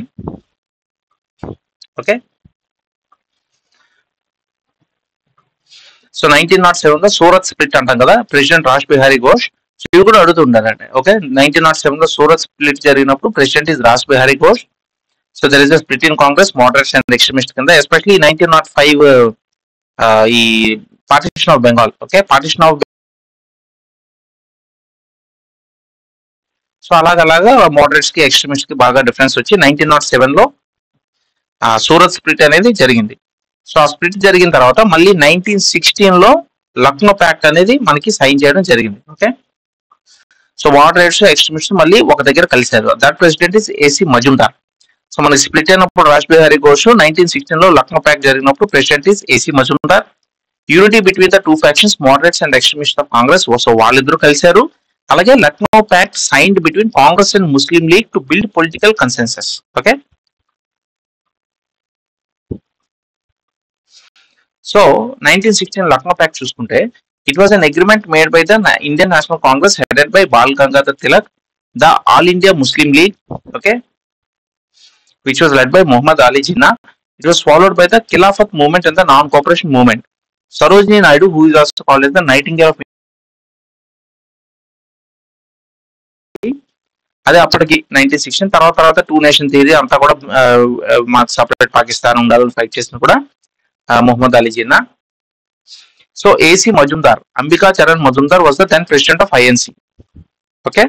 ఓకే, సో 1907 లో సూరత్ స్ప్లిట్ అంటాం కదా, ప్రెసిడెంట్ రాజ్ బిహారీ ఘోష్. సో ఇవి కూడా అడుగుతుంటారండి. ఓకే, 1907 లో సూరత్ స్ప్లిట్ జరిగినప్పుడు president is Raj Bihari Ghosh. So there is a split in Congress, moderates and extremist కింద. ఎస్పెషల్లీ 1905 ఈ partition of Bengal. Okay, partition of so అలాగా మోడరేట్స్ కి, ఎక్స్ట్రీమిస్ట్ కి బాగా డిఫరెన్స్ వచ్చి 1907 లో సూరత్ స్ప్లిట్ అనేది జరిగింది. సో ఆ స్ప్లిట్ జరిగిన తర్వాత మళ్ళీ 1916 లో లక్నో ప్యాక్ట్ అనేది మనకి సైన్ చేయడం జరిగింది. ఓకే, సో మోడరేట్స్, ఎక్స్ట్రీమిస్ట్ మళ్ళీ ఒక దగ్గర కలిశారు. That president is A C Majumdar. So మనకి స్ప్లిట్ అయినప్పుడు రాజ్ బిహారీ ఘోష్, 1916 లో లక్నో ప్యాక్ట్ జరిగినప్పుడు president is A C Majumdar. Unity between the two factions, moderates and extremist of Congress. So వాళ్ళిద్దరూ కలిశారు. అలాగే Lucknow pact signed between Congress and Muslim League to build political consensus. Okay, so 1916 Lucknow pact చూసుకుంటే it was an agreement made by the Indian National Congress headed by ball Gangadhar Tilak, the all India Muslim league, okay, which was led by Muhammad Ali Jinnah. It was followed by the Khilafat movement and the non-cooperation movement. Sarojini Naidu, who is also called as the Nightingale of అదే అప్పటికి 1916 తర్వాత two nation theory అంతా కూడా మాకు separate Pakistan ఉండాలని fight చేసిన కూడా Mohammad Ali Jinnah. So AC Majumdar, Ambika Charan Majumdar was the then president of INC. Okay,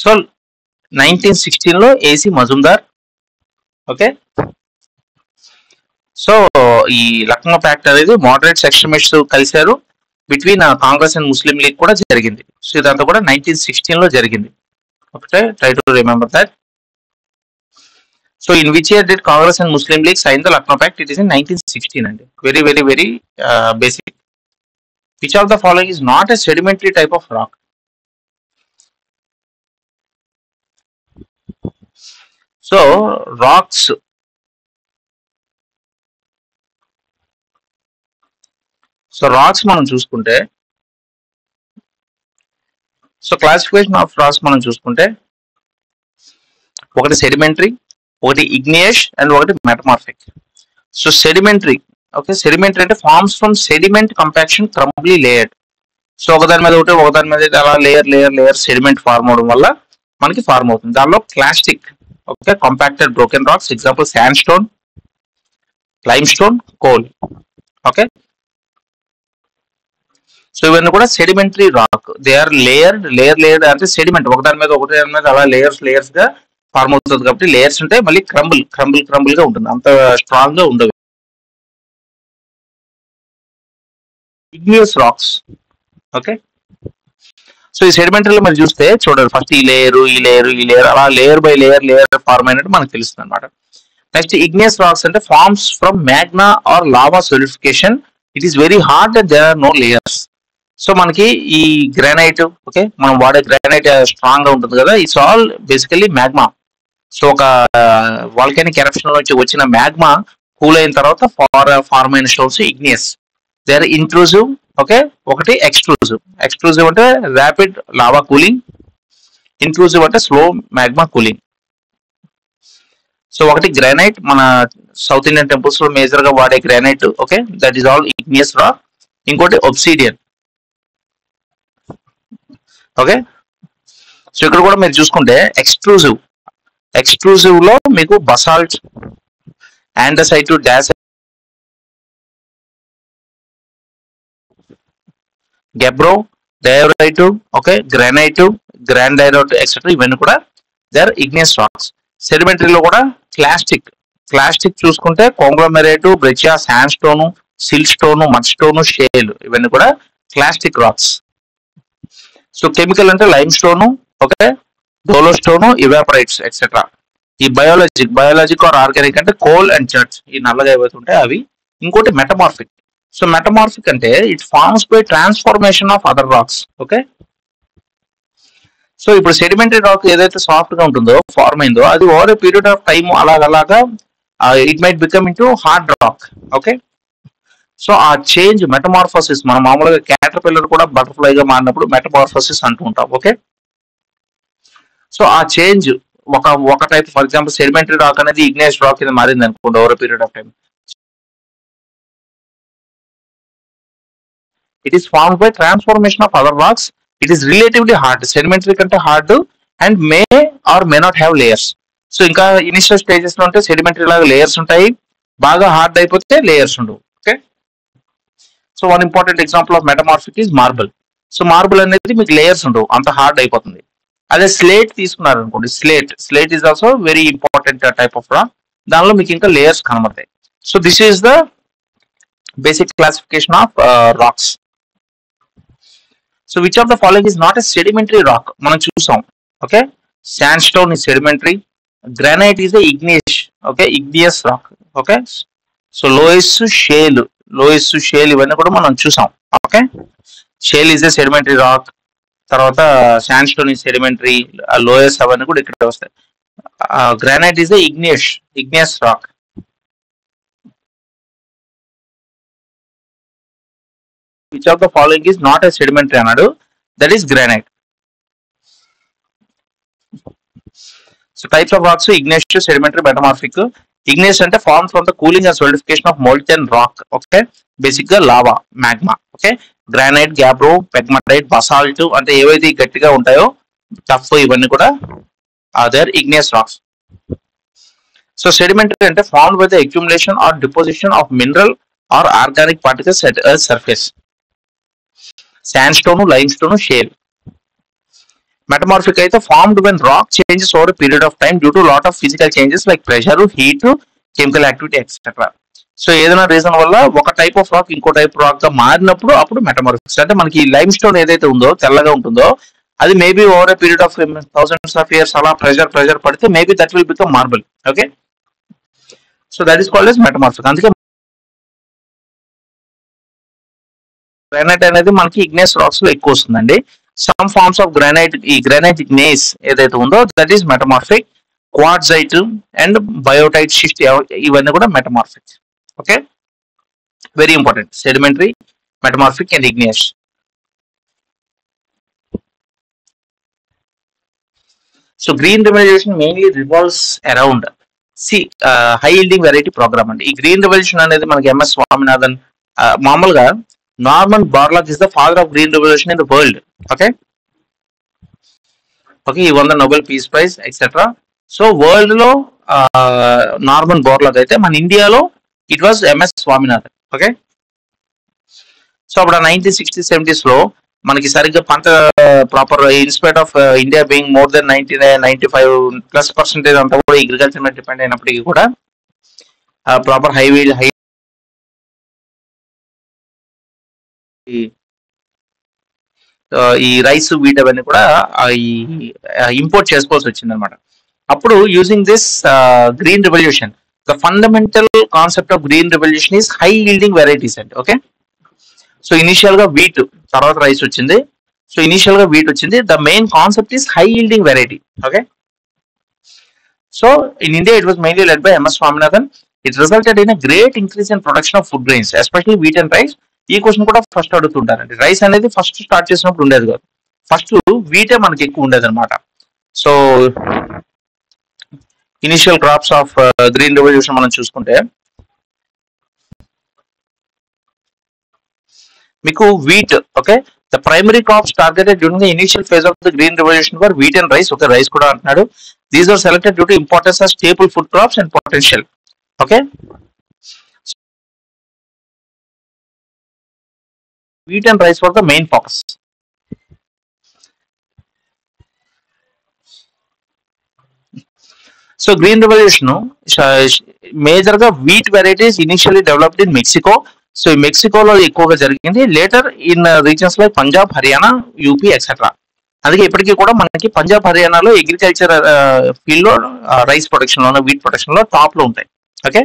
so 1916 లో ఏసీ మజుందార్. ఓకే, సో ఈ లక్నో ప్యాక్ట్ అనేది మోడరేట్స్, ఎక్స్ట్రీమిస్ట్ కలిశారు. బిట్వీన్ కాంగ్రెస్ అండ్ ముస్లిం లీగ్ కూడా జరిగింది. సో ఇదంతా కూడా 1916 లో జరిగింది. Okay, try to remember that. So in which year did Congress and Muslim League sign the Lucknow pact? It is in 1916 అండి. Very very very basic. Which of the following is not a sedimentary type of rock? So rocks, మనం చూసుకుంటే, so classification of racks మనం చూసుకుంటే ఒకటి sedimentary, ఒకటి igneous and ఒకటి metamorphic. So sedimentary, okay, sedimentary అంటే forms from sediment compaction crumbly layered. So ఒకదాని మీద అలా లేయర్ సెడిమెంట్ ఫార్మ్ అవడం వల్ల మనకి ఫార్మ్ అవుతుంది. దానిలో clastic, okay, compacted broken rocks, example sandstone, limestone, coal. Okay, so ఇవన్నీ కూడా sedimentary rock. They are layered అంటే సెడిమెంట్ ఒకదాని మీద అలా లేయర్స్ గా ఫార్మ్ అవుతుంది కాబట్టి లేయర్స్ ఉంటాయి. మళ్ళీ క్రంబుల్ గా ఉంటుంది, అంత స్ట్రాంగ్ గా ఉండదు. Igneous rocks. ఓకే, సో ఈ సెడిమెంటరీలో మీరు చూస్తే చూడండి, ఫస్ట్ ఈ లేయర్ అలా లేయర్ బై లేయర్ ఫార్మ్ అయినట్టు మనకు తెలుస్తుంది అనమాట. నెక్స్ట్ ఇగ్నియస్ రాక్స్ అంటే forms from magma or lava solidification. It is very hard and there are no layers. So మనకి ఈ గ్రానైట్, ఓకే, మనం వాడే గ్రానైట్ స్ట్రాంగ్ గా ఉంటుంది కదా, it's all basically magma. So ఒక వాల్కానిక్ ఎరప్షన్ నుంచి వచ్చిన మ్యాగ్మా కూల్ అయిన తర్వాత ఫార్మ్ అయిన stones igneous. They are intrusive. Okay, ఒకటి ఎక్స్ట్రూజివ్. ఎక్స్ట్రూజివ్ అంటే ర్యాపిడ్ లావా కూలింగ్, ఇంట్రూజివ్ అంటే స్లో మ్యాగ్మా కూలింగ్. సో ఒకటి గ్రానైట్, మన సౌత్ ఇండియన్ టెంపుల్స్ లో మేజర్ గా వాడే granite. Okay, that is all igneous rock. ఇంకోటి ఒబ్సిడియన్. ఓకే, సో ఇక్కడ కూడా మీరు చూసుకుంటే ఎక్స్ట్రూజివ్ లో మీకు basalt, andesite, గెబ్రో, diorite, okay, granite, granodiorite etcetera, ఇవన్నీ కూడా దే ఆర్ ఇగ్నియస్ రాక్స్. సెడిమెంటరీలో కూడా క్లాస్టిక్ చూసుకుంటే conglomerate, breccia, sandstone, siltstone, mudstone, shale, ఇవన్నీ కూడా క్లాస్టిక్ రాక్స్. సో కెమికల్ అంటే limestone, okay, dolostone, evaporites etcetera. ఈ biologic or organic అంటే కోల్ అండ్ చర్చ్, ఈ నల్లగా ఏవైతుంటాయి అవి. ఇంకోటి మెటమార్ఫిక్. సో మెటమార్ఫిక్ అంటే it forms by transformation of other rocks. Okay, so ఇప్పుడు సెడిమెంటరీ రాక్ ఏదైతే సాఫ్ట్ గా ఉంటుందో ఫార్మ్ అయిందో అది over a period of time అలాగా it might become into hard rock. Okay, so ఆ చేంజ్ మెటమార్ఫోసిస్, మనం మామూలుగా క్యాటర్పిల్లర్ కూడా బటర్ఫ్లై గా మారినప్పుడు మెటమార్ఫోసిస్ అంటూ ఉంటాం. ఓకే, సో ఆ చేంజ్ ఒక type, for example sedimentary rock అనేది ఇగ్నియస్ రాక్ కింద మారింది అనుకోండి over period of time. It is formed by transformation of other rocks. It is relatively hard, sedimentary కంటే hard, and may or may not have layers. So ఇంకా initial stages లో ఉంటే sedimentary లాగా layers ఉంటాయి, బాగా హార్డ్ అయిపోతే layers ఉండవు. Okay, so one important example of metamorphic is marble. So marble అనేది మీకు లేయర్స్ ఉండవు, అంత హార్డ్ అయిపోతుంది. అదే స్లేట్ తీసుకున్నారు అనుకోండి, slate is also very important type of rock, దానిలో మీకు ఇంకా లేయర్స్ కనబడతాయి. So this is the basic classification of rocks. So which of the following is not a sedimentary rock? మనం చూసాం. Okay, sandstone is sedimentary, granite is igneous rock. Okay, so loess shale ఇవన్నీ కూడా మనం చూసాం. Okay, shale is a sedimentary rock, తర్వాత sandstone is sedimentary, loess అవన్నీ కూడా ఇక్కడ వస్తాయి. Granite is a igneous rock. Which of the following is not a sedimentary అన్నాడు? That is granite. So types of rocks: igneous, sedimentary, metamorphic. Igneous అంటే formed from the cooling and solidification of molten rock. Okay, basically lava, magma. Okay, granite, gabbro, pegmatite, basalt అంటే ఏవైతే గట్టిగా ఉంటాయో tough ఇవన్నీ కూడా they are igneous rocks. So sedimentary అంటే formed by the accumulation or deposition of mineral or organic particles at Earth's surface. Sandstone, limestone, shale. Metamorphic అయితే formed when rock changes over a period of time due to lot of physical changes like pressure, heat, chemical activity, etc. So ఏదైనా reason వల్ల ఒక type of rock ఇంకో type rock గా మారినప్పుడు అప్పుడు మెటమార్ఫిక్స్. అంటే మనకి లైమ్ స్టోన్ ఏదైతే ఉందో తెల్లగా ఉంటుందో అది maybe over a period of thousands of years అలా ప్రెషర్ పడితే maybe that will become marble. Okay, so that is called as metamorphic. అందుకే గ్రానైట్ అనేది మనకి ఇగ్నియస్ రాక్స్ లో ఎక్కువ వస్తుందండి. సమ్ ఫార్మ్స్ ఆఫ్ గ్రానైట్, ఈ గ్రానైట్ ఇగ్నియస్ ఏదైతే ఉందో that is metamorphic. Quartzite and biotite, schist ఇవన్నీ కూడా metamorphic. Okay, very important. Sedimentary, metamorphic and igneous. So green revolution mainly revolves around high yielding variety programme అండి. ఈ green revolution అనేది మనకి M S Swaminathan, మామూలుగా Norman Borlaug is the father of green revolution in the world. Okay, he won the Nobel Peace Prize etc. So world లో Norman Borlaug అయితే మన ఇండియాలో it was M S Swaminathan. Okay, so అప్పుడు 1960s 70s లో మనకి సరిగ్గా పంట proper in spite of India being more than 95+% అంతా కూడా అగ్రికల్చర్ మీద డిపెండ్ అయినప్పటికీ కూడా ప్రాపర్ హై ఈ రైస్, వీట్ అవన్నీ కూడా ఇంపోర్ట్ చేసుకోవాల్సి వచ్చింది అనమాట. అప్పుడు using this green revolution, the fundamental concept of green revolution is high yielding varieties అండి. ఓకే, సో ఇనిషియల్ గా వీట్, తర్వాత రైస్ వచ్చింది. సో ఇనిషియల్ గా వీట్ వచ్చింది. The main concept is high yielding variety. Okay, So in India, it was mainly led by MS Swaminathan. It resulted in a great increase in production of food grains, especially wheat and rice. ఈ question కూడా first అడుగుతుంటారండి. Rice అనేది first start చేసినప్పుడు ఉండేది కాదు, first వీటే మనకి ఎక్కువ ఉండేది అనమాట. So initial crops of green revolution మనం చూసుకుంటే మీకు wheat, okay, the primary crops targeted during the initial phase of the green revolution for wheat and rice. Okay, rice కూడా అంటున్నాడు. These are selected due to importance of staple food crops and potential. Okay, wheat and rice were the main focus. So green revolution major ga wheat varieties initially developed in Mexico. So in Mexico lo ekkuva jarigindi, later in regions like Punjab, Haryana, UP etc. అందుకే ఇప్పటికీ కూడా మనకి పంజాబ్ హర్యానాలో agriculture field లో rice production లో wheat production లో top లో ఉంటాయి. Okay,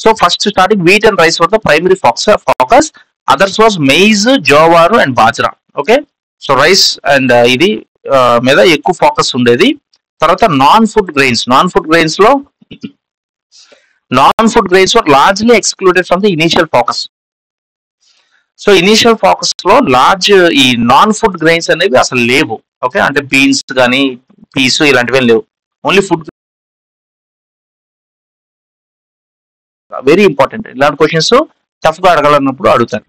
so first starting wheat and rice were the primary focus. Others was maize, jowar and bajra. Okay, so rice and ఇది మీద ఎక్కువ ఫోకస్ ఉండేది. తర్వాత నాన్ ఫుడ్ గ్రెయిన్స్ లో were largely excluded from the initial focus. So initial focus లో large ఈ non food grains అనేవి అసలు లేవు. ఓకే, అంటే బీన్స్ కానీ పీస్ ఇలాంటివి లేవు, ఓన్లీ ఫుడ్. వెరీ ఇంపార్టెంట్, ఇలాంటి క్వశ్చన్స్ టఫ్ గా అడగాలన్నప్పుడు అడుగుతారు.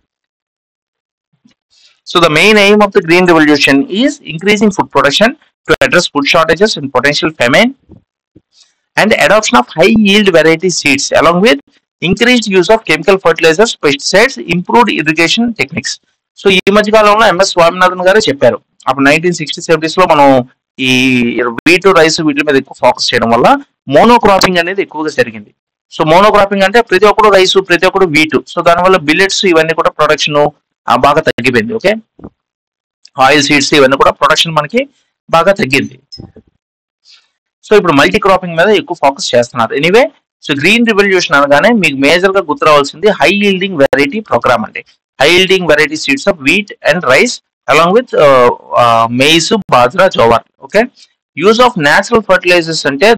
So the main aim of the green revolution is increasing food production to address food shortages and potential famine and adoption of high yield variety seeds along with increased use of chemical fertilizers, pesticides, improved irrigation techniques. So ఈ మధ్య కాలంలో MS Swaminathan గారు చెప్పారు, అప్పుడు 1960-70s లో మనం ఈ wheat rice వీటి మీద ఎక్కువ ఫోకస్ చేయడం వల్ల మోనోక్రాపింగ్ అనేది ఎక్కువగా జరిగింది. సో మోనోక్రాపింగ్ అంటే ప్రతి ఒక్కరు రైస్, ప్రతి ఒక్కరు వీటు, సో దానివల్ల బిల్లెట్స్ ఇవన్నీ కూడా ప్రొడక్షన్ బాగా తగ్గిపోయింది. ఓకే, ఆయిల్ సీడ్స్ ఇవన్నీ కూడా ప్రొడక్షన్ మనకి బాగా తగ్గింది. సో ఇప్పుడు మల్టీ క్రాపింగ్ మీద ఎక్కువ ఫోకస్ చేస్తున్నారు. ఎనీవే, సో గ్రీన్ రివల్యూషన్ అనగానే మీకు మేజర్ గా గుర్తురావాల్సింది హై ఈల్డింగ్ వెరైటీ ప్రోగ్రామ్ అండి. High yielding variety seeds of wheat and rice along with maize, bajra, jowar. Okay, use of natural fertilizers అంటే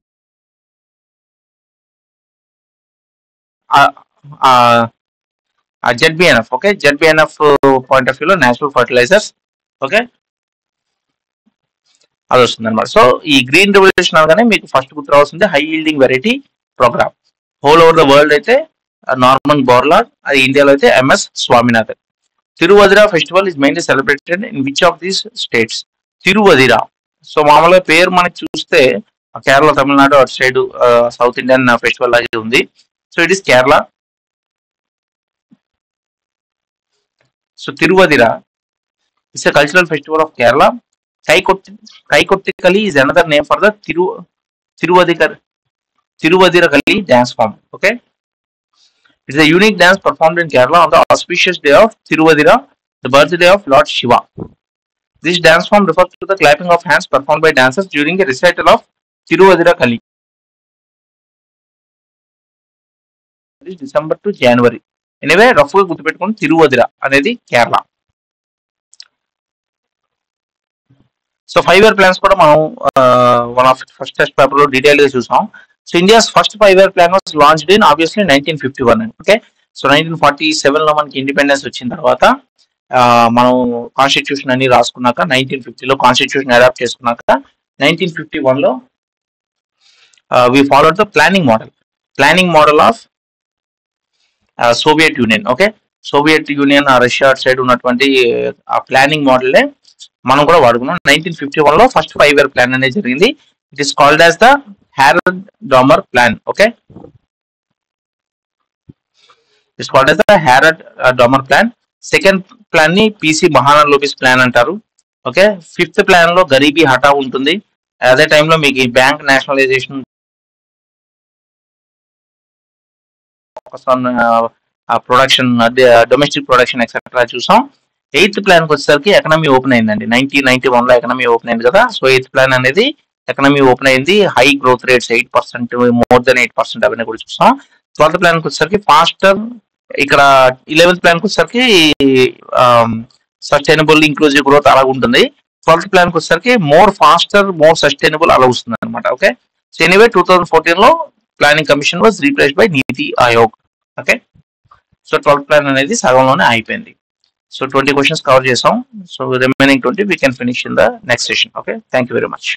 ZBNF. Okay, ZBNF point of వ్యూలో natural fertilizers. Okay, అది వస్తుంది అనమాట. సో ఈ గ్రీన్ రెవల్యూషన్ అనగానే మీకు first గుర్తు రావాల్సింది high yielding variety programme. Whole over the world అయితే నార్మన్ బోర్లాగ్, అది ఇండియాలో అయితే M S Swaminathan. Thiruvathira festival is mainly celebrated in which of these states? Thiruvathira, so మామూలుగా పేరు మనకి చూస్తే కేరళ, తమిళనాడు అటు సైడ్ సౌత్ ఇండియన్ ఫెస్టివల్ లాగే ఉంది. So it is Kerala. So Thiruvathira it's a cultural festival of Kerala. Kaikottikali is another name for the Tiruvadirukali dance form. Okay, it is a unique dance performed in Kerala on the auspicious day of Tiruvadira, the birthday of Lord Shiva. This dance form refers to the clapping of hands performed by dancers during the recital of Tiruvadirukali. It is December to January. Anyway, rough గా గుర్తుపెట్టుకుని తిరువదిర అనేది Kerala. So 5-year plans కూడా మనం one of first test paper లో detail గా చూసాం. So India's first 5-year plan was launched in obviously 1951. Okay, so 1947 లో మనకి ఇండిపెండెన్స్ వచ్చిన తర్వాత మనం కాన్స్టిట్యూషన్ అన్ని రాసుకున్నాక 1950లో కాన్స్టిట్యూషన్ అడాప్ట్ చేసుకున్నాక 1951 లో we followed the planning model of Soviet Union. Okay, Soviet Union Russia side ఉన్నటువంటి ఆ ప్లానింగ్ మోడల్ మనం కూడా వాడుకున్నాం. 1951 లో ఫస్ట్ 5-year ప్లాన్ అనేది జరిగింది. It is called as the Harrod Domar plan. Okay, it's called as the Harrod Domar plan. Second plan ని PC Mahalanobis plan అంటారు. Okay, fifth plan లో గరీబీ హఠా ఉంటుంది. అదే టైంలో మీకు bank nationalisation, focus on production, domestic production etcetera చూసాం. 8th ప్లాన్ కి వచ్చేసరికి ఎకనామీ ఓపెన్ అయిందండి. 1991 లో ఎకనామీ ఓపెన్ అయింది కదా. సో 8th ప్లాన్ అనేది ఎకనామీ ఓపెన్ అయింది. High growth rates 8%, more than 8% అవన్నీ కూడా చూసాం. 12th ప్లాన్ కి వచ్చేసరికి ఫాస్టర్. ఇక్కడ 11th ప్లాన్ కి వచ్చేసరికి సస్టైనబుల్ ఇంక్లూజివ్ గ్రోత్ అలా ఉంటుంది. 12th ప్లాన్ కి వచ్చేసరికి మోర్ ఫాస్టర్ మోర్ సస్టైనబుల్ అలా వస్తుంది అనమాట. ఓకే, సో ఎనీవే 2014 లో planning commission was replaced by NITI Aayog. Okay, so 12th plan అనేది సగంలోనే అయిపోయింది. సో 20 క్వశ్చన్స్ కవర్ చేసాం. So remaining 20 we can finish in the next session. Okay, thank you very much.